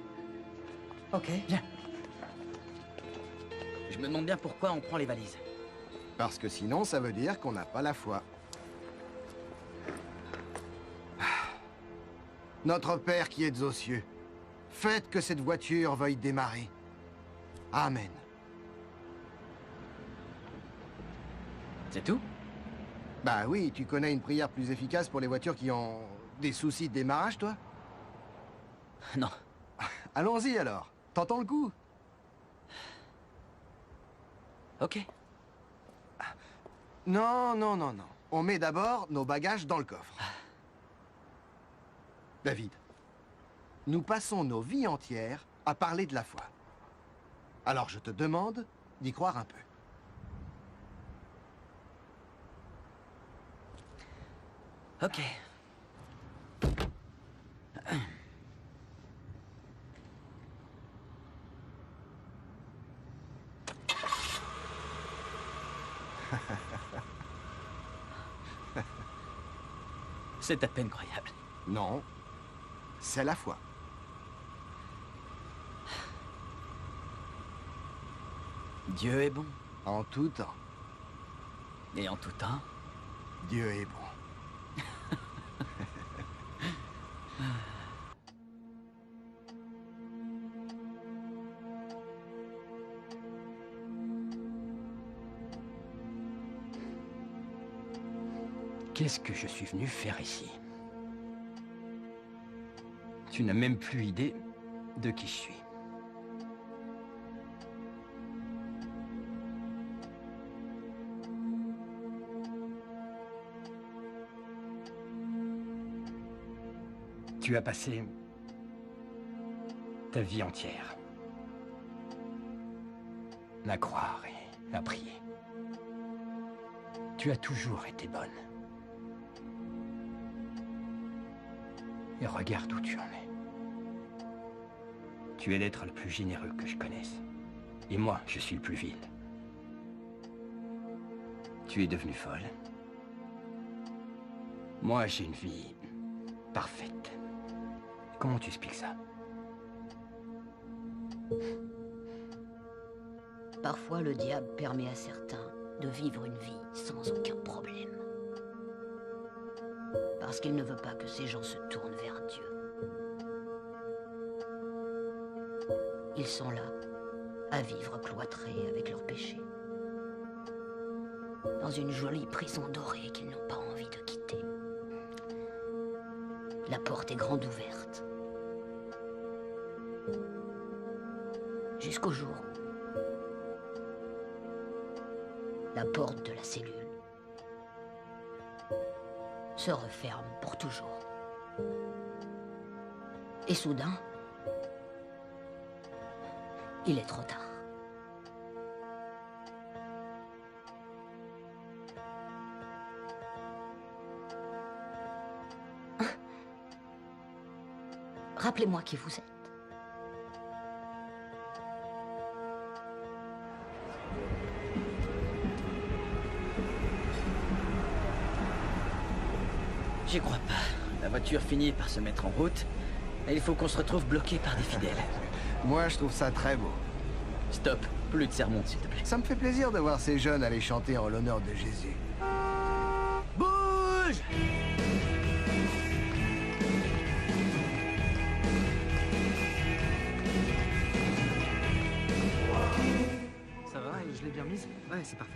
Ok.
Viens.
Je me demande bien pourquoi on prend les valises.
Parce que sinon, ça veut dire qu'on n'a pas la foi. Notre Père qui êtes aux cieux, faites que cette voiture veuille démarrer. Amen.
C'est tout?
Bah oui, tu connais une prière plus efficace pour les voitures qui ont des soucis de démarrage, toi?
Non.
Allons-y alors. T'entends le coup?
Ok.
Non, non, non, non. On met d'abord nos bagages dans le coffre. David, nous passons nos vies entières à parler de la foi. Alors je te demande d'y croire un peu.
Ok. C'est à peine croyable.
Non, c'est la foi.
Dieu est bon.
En tout temps.
Et en tout temps,
Dieu est bon.
Qu'est-ce que je suis venu faire ici? Tu n'as même plus idée de qui je suis. Tu as passé ta vie entière à croire et à prier. Tu as toujours été bonne. Et regarde où tu en es. Tu es l'être le plus généreux que je connaisse. Et moi, je suis le plus vil. Tu es devenue folle. Moi, j'ai une vie parfaite. Comment tu expliques ça?
Parfois, le diable permet à certains de vivre une vie sans aucun problème. Parce qu'il ne veut pas que ces gens se tournent vers Dieu. Ils sont là, à vivre cloîtrés avec leurs péchés. Dans une jolie prison dorée qu'ils n'ont pas envie de quitter. La porte est grande ouverte. Jusqu'au jour où la porte de la cellule se referme pour toujours. Et soudain, il est trop tard. Rappelez-moi qui vous êtes.
J'y crois pas. La voiture finit par se mettre en route, et il faut qu'on se retrouve bloqué par des fidèles.
Moi, je trouve ça très beau.
Stop, plus de sermons, s'il te plaît.
Ça me fait plaisir de voir ces jeunes aller chanter en l'honneur de Jésus.
Bouge!
Ça va, je l'ai bien mise? Ouais, c'est parfait.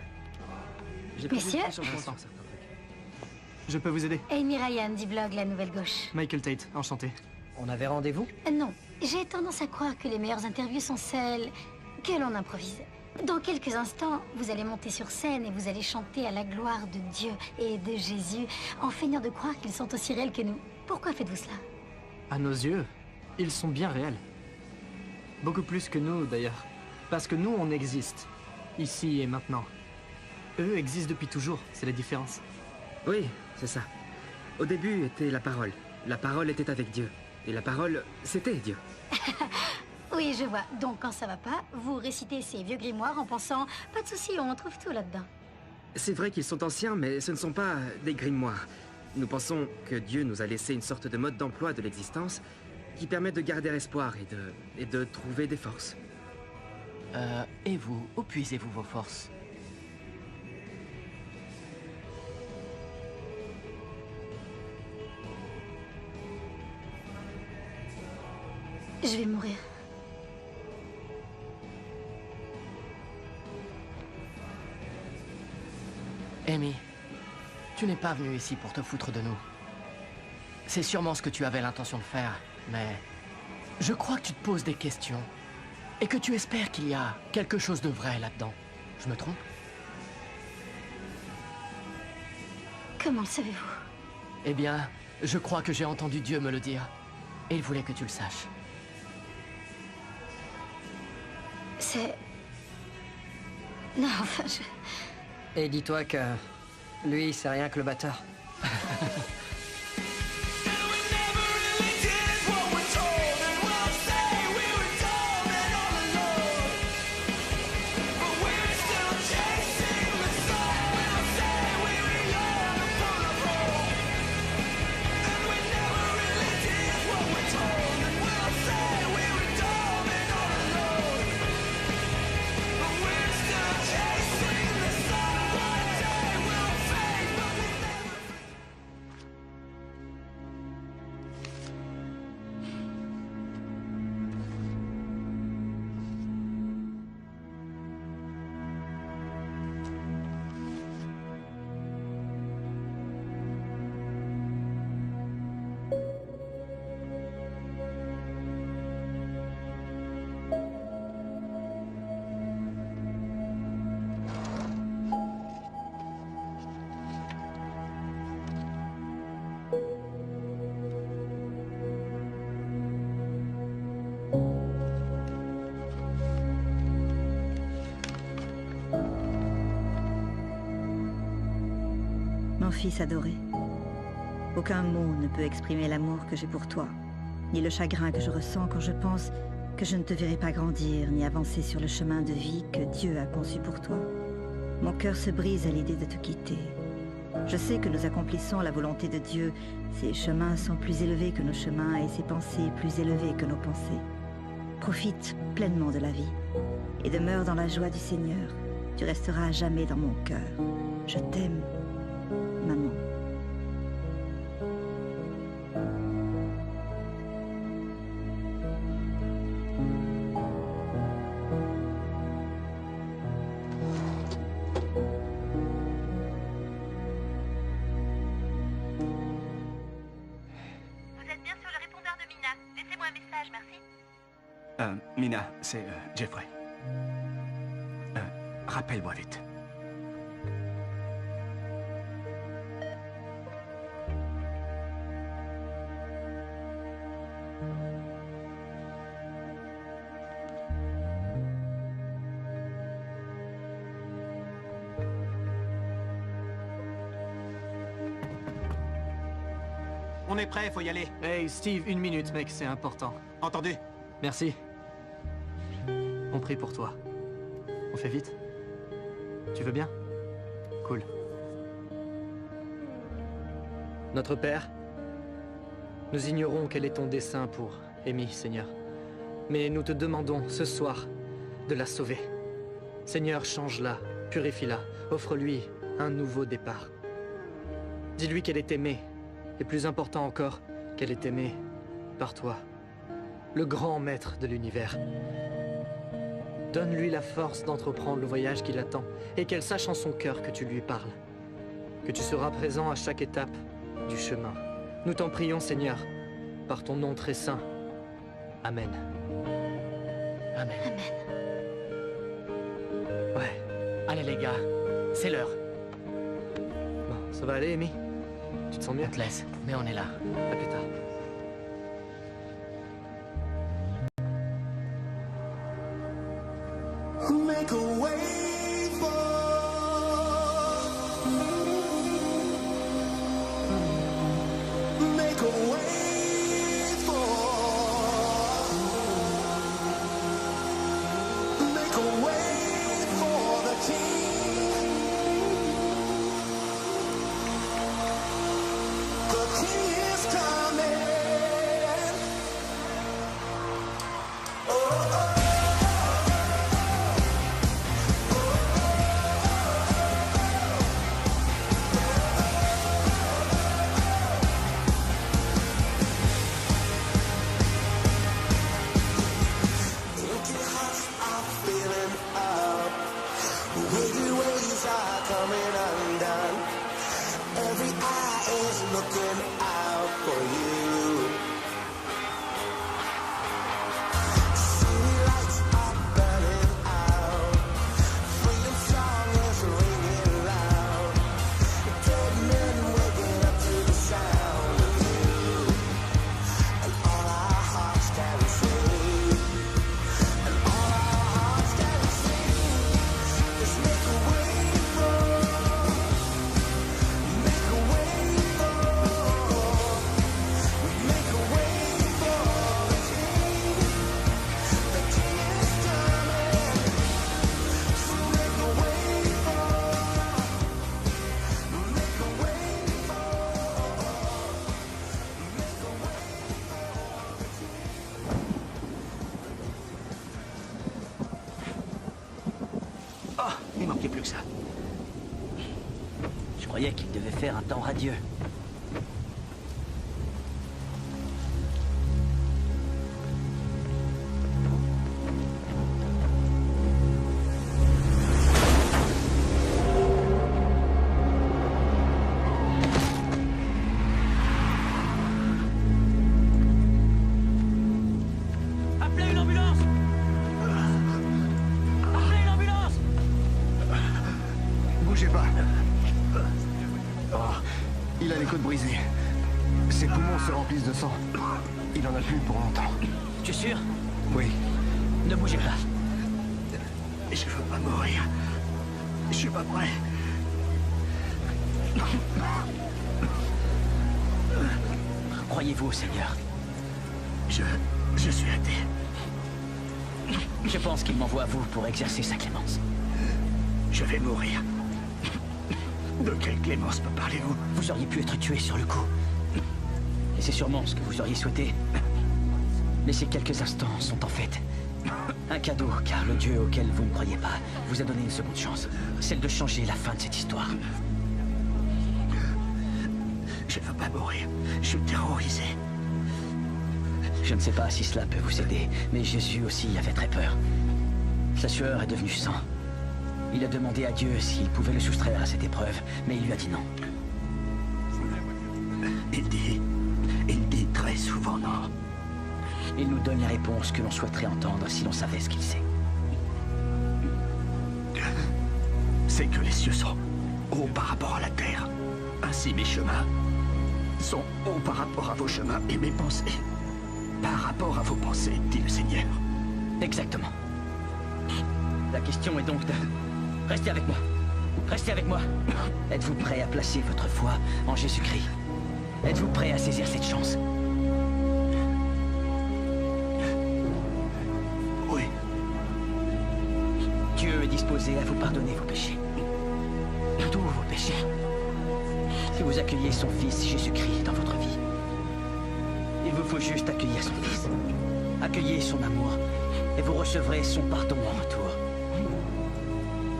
J'ai
Messieurs.
pas vu certains trucs. Je peux vous aider?
Amy Ryan d'e-blog La Nouvelle Gauche.
Michael Tate, enchanté.
On avait rendez-vous?
Non, j'ai tendance à croire que les meilleures interviews sont celles que l'on improvise. Dans quelques instants, vous allez monter sur scène et vous allez chanter à la gloire de Dieu et de Jésus en feignant de croire qu'ils sont aussi réels que nous. Pourquoi faites-vous cela?
À nos yeux, ils sont bien réels. Beaucoup plus que nous, d'ailleurs. Parce que nous, on existe. Ici et maintenant. Eux existent depuis toujours, c'est la différence.
Oui, c'est ça. Au début était la parole. La parole était avec Dieu. Et la parole, c'était Dieu.
Oui, je vois. Donc quand ça va pas, vous récitez ces vieux grimoires en pensant « Pas de souci, on trouve tout là-dedans ».
C'est vrai qu'ils sont anciens, mais ce ne sont pas des grimoires. Nous pensons que Dieu nous a laissé une sorte de mode d'emploi de l'existence qui permet de garder espoir et de trouver des forces.
Et vous, où puisez-vous vos forces?
Je vais mourir.
Amy, tu n'es pas venue ici pour te foutre de nous. C'est sûrement ce que tu avais l'intention de faire, mais je crois que tu te poses des questions et que tu espères qu'il y a quelque chose de vrai là-dedans. Je me trompe?
Comment le savez-vous?
Eh bien, je crois que j'ai entendu Dieu me le dire. Et il voulait que tu le saches.
C'est... Non, enfin, je...
Et dis-toi que lui, c'est rien que le batteur.
Mon fils adoré, Aucun mot ne peut exprimer l'amour que j'ai pour toi, ni le chagrin que je ressens quand je pense que je ne te verrai pas grandir, ni avancer sur le chemin de vie que Dieu a conçu pour toi. Mon cœur se brise à l'idée de te quitter. Je sais que nous accomplissons la volonté de Dieu. Ses chemins sont plus élevés que nos chemins et ses pensées plus élevées que nos pensées. Profite pleinement de la vie et demeure dans la joie du Seigneur. Tu resteras à jamais dans mon cœur. Je t'aime, maman.
Mina, c'est Jeffrey. Rappelle-moi vite.
On est prêt, faut y aller.
Hey, Steve, 1 minute, mec, c'est important.
Entendu.
Merci. On prie pour toi. On fait vite? Tu veux bien? Cool. Notre Père, nous ignorons quel est ton dessein pour Amy, Seigneur. Mais nous te demandons ce soir de la sauver. Seigneur, change-la, purifie-la, offre-lui un nouveau départ. Dis-lui qu'elle est aimée, et plus important encore, qu'elle est aimée par toi, le grand maître de l'univers. Donne-lui la force d'entreprendre le voyage qui l'attend, et qu'elle sache en son cœur que tu lui parles, que tu seras présent à chaque étape du chemin. Nous t'en prions, Seigneur, par ton nom très saint. Amen. Amen. Ouais. Allez les gars, c'est l'heure. Bon, ça va aller, Amy? Tu te sens mieux? On te laisse, mais on est là. À plus tard.
Make a way make a way for the king. The king is coming. Looking out for you. City lights are burning out. Freedom song is ringing loud. Dead men waking up to the sound of you. And all our hearts can sing. And all our hearts can sing is make a way for. Make a way.
Il manquait plus que ça.
Je croyais qu'il devait faire un temps radieux.
Appelez une ambulance! Appelez une ambulance!
Bougez pas. Oh, il a les côtes brisées. Ses poumons se remplissent de sang. Il en a plus pour longtemps.
Tu es sûr?
Oui.
Ne bougez pas.
Je veux pas mourir. Je suis pas prêt.
Croyez-vous au Seigneur?
Je suis athée.
Je pense qu'il m'envoie à vous pour exercer sa clémence.
Je vais mourir. De quelle clémence me parlez-vous?
Vous auriez pu être tué sur le coup. Et c'est sûrement ce que vous auriez souhaité. Mais ces quelques instants sont en fait un cadeau, car le Dieu auquel vous ne croyez pas vous a donné une seconde chance. Celle de changer la fin de cette histoire.
Je ne veux pas mourir. Je suis terrorisé.
Je ne sais pas si cela peut vous aider, mais Jésus aussi avait très peur. Sa sueur est devenue sang. Il a demandé à Dieu s'il pouvait le soustraire à cette épreuve, mais il lui a dit non.
Il dit très souvent non.
Il nous donne les réponses que l'on souhaiterait entendre si l'on savait ce qu'il sait.
C'est que les cieux sont hauts par rapport à la terre. Ainsi mes chemins sont hauts par rapport à vos chemins et mes pensées par rapport à vos pensées, dit le Seigneur.
Exactement. La question est donc de... Restez avec moi. Restez avec moi. Êtes-vous prêt à placer votre foi en Jésus-Christ? Êtes-vous prêt à saisir cette chance?
Oui.
Dieu est disposé à vous pardonner vos péchés. Tous vos péchés. Si vous accueillez son Fils Jésus-Christ dans votre vie, il vous faut juste accueillir son Fils. Accueillez son amour et vous recevrez son pardon en retour.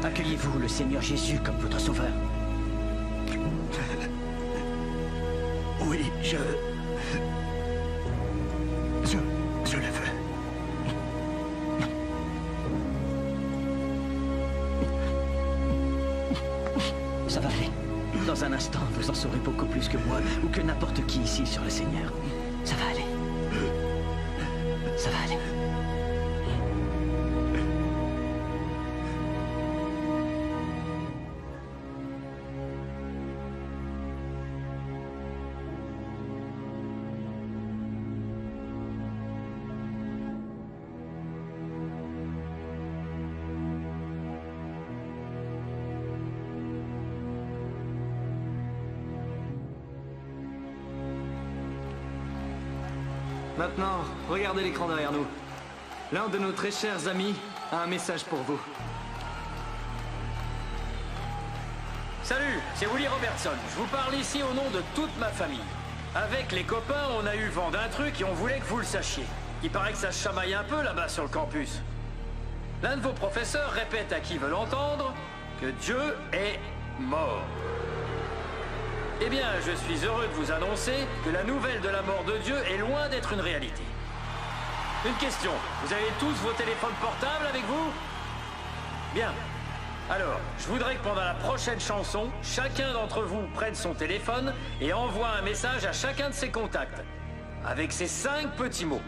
Accueillez-vous le Seigneur Jésus comme votre sauveur?
Oui, je le veux.
Ça va aller. Dans un instant, vous en saurez beaucoup plus que moi ou que n'importe qui ici sur le Seigneur. Ça va aller. Ça va aller.
Maintenant, regardez l'écran derrière nous. L'un de nos très chers amis a un message pour vous.
Salut, c'est Willie Robertson. Je vous parle ici au nom de toute ma famille. Avec les copains, on a eu vent d'un truc et on voulait que vous le sachiez. Il paraît que ça se chamaille un peu là-bas sur le campus. L'un de vos professeurs répète à qui veut l'entendre que Dieu est mort. Eh bien, je suis heureux de vous annoncer que la nouvelle de la mort de Dieu est loin d'être une réalité. Une question, vous avez tous vos téléphones portables avec vous? Bien. Alors, je voudrais que pendant la prochaine chanson, chacun d'entre vous prenne son téléphone et envoie un message à chacun de ses contacts, avec ces 5 petits mots.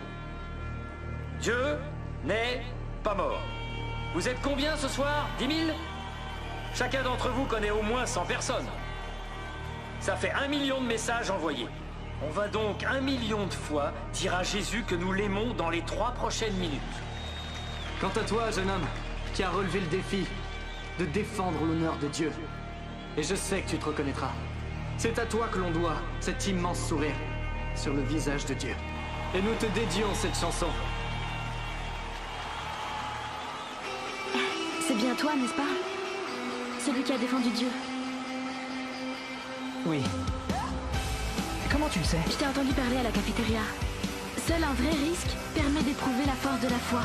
Dieu n'est pas mort. Vous êtes combien ce soir? 10 000? Chacun d'entre vous connaît au moins 100 personnes. Ça fait 1 million de messages envoyés. On va donc 1 million de fois dire à Jésus que nous l'aimons dans les 3 prochaines minutes.
Quant à toi, jeune homme, qui a relevé le défi de défendre l'honneur de Dieu, et je sais que tu te reconnaîtras, c'est à toi que l'on doit cet immense sourire sur le visage de Dieu. Et nous te dédions cette chanson.
C'est bien toi, n'est-ce pas? Celui qui a défendu Dieu.
Oui. Comment tu le sais?
Je t'ai entendu parler à la cafétéria. Seul un vrai risque permet d'éprouver la force de la foi.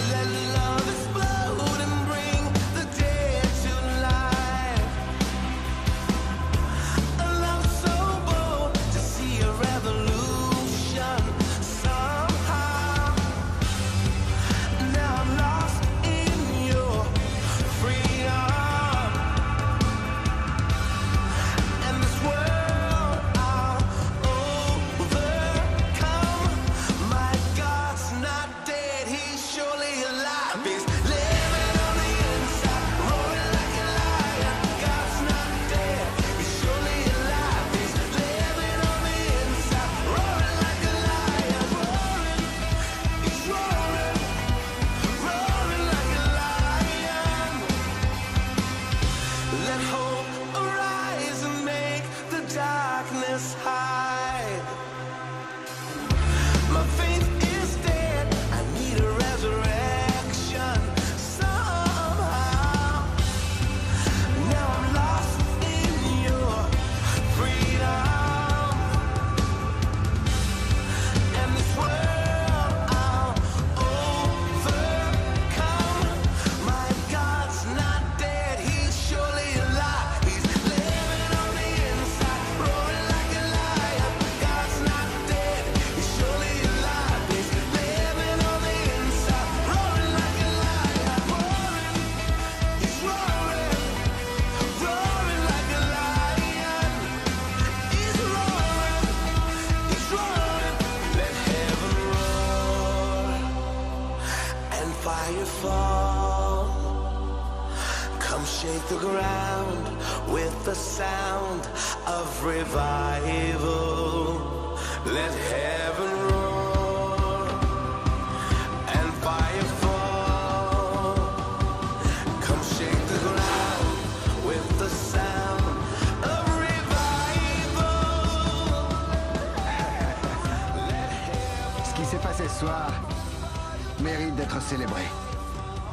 Let darkness hide. My faith is dead, I need a resurrection somehow. Now I'm lost in your freedom, and this world I'll overcome. My God's not dead, he's surely alive. He's living on the inside, roaring like a lion. God's not dead, he's surely alive. He's living on the inside, roaring like a lion. Roaring, he's roaring, roaring like a lion. He's roaring, he's roaring. Let heaven roar and fire fall. Come shake the ground with the sound of revival. Let heaven roar and fire fall. Come shake the ground with the sound of revival.
Ce qui s'est passé ce soir mérite d'être célébré.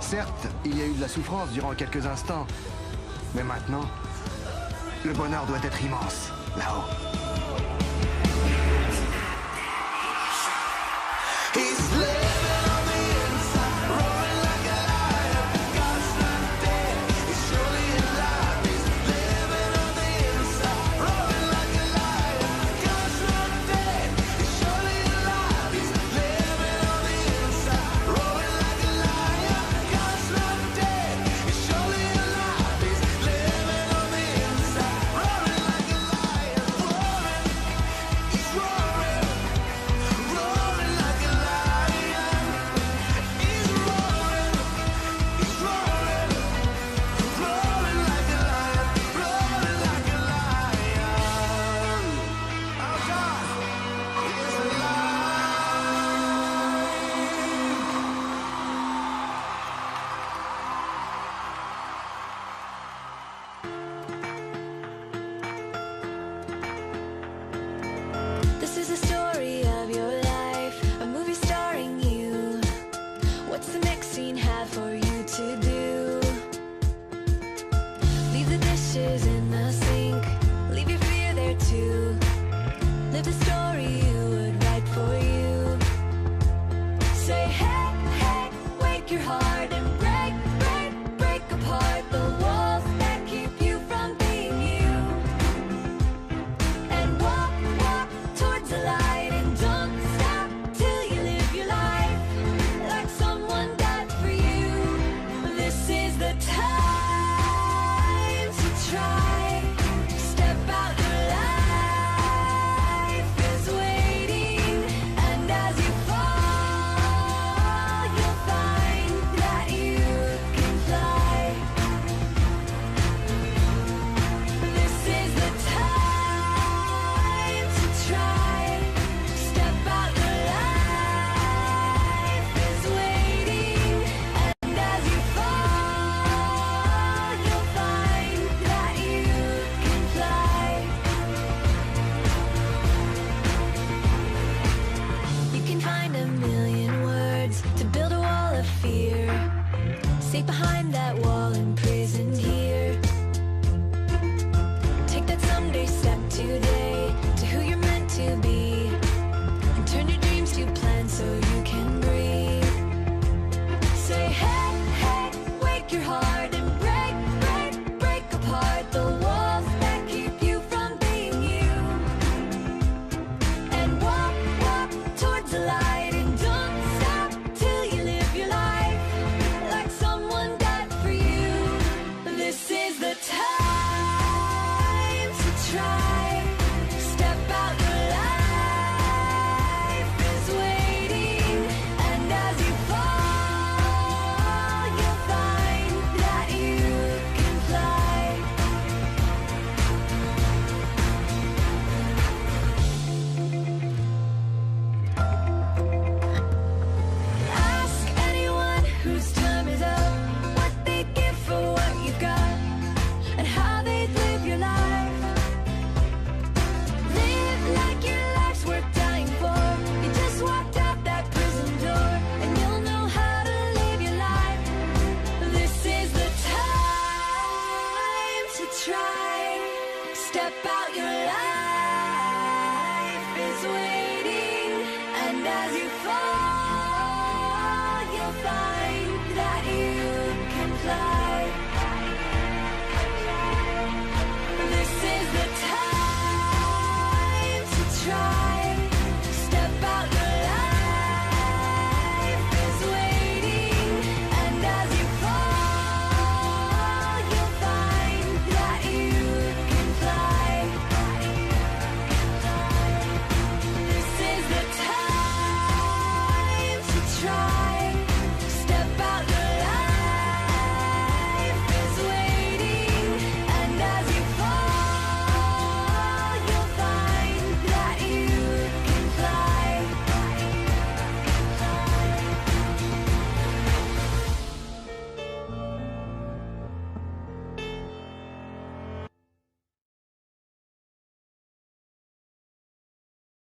Certes, il y a eu de la souffrance durant quelques instants, mais maintenant, le bonheur doit être immense, là-haut.
He's living on the inside, roaring like a lion. God's not dead, he's surely alive. He's living on the inside, roaring like a lion. God's not dead, he's surely alive. He's living on the inside, roaring like a lion. God's not dead, he's surely alive. He's living on the inside, roaring like a lion. his way.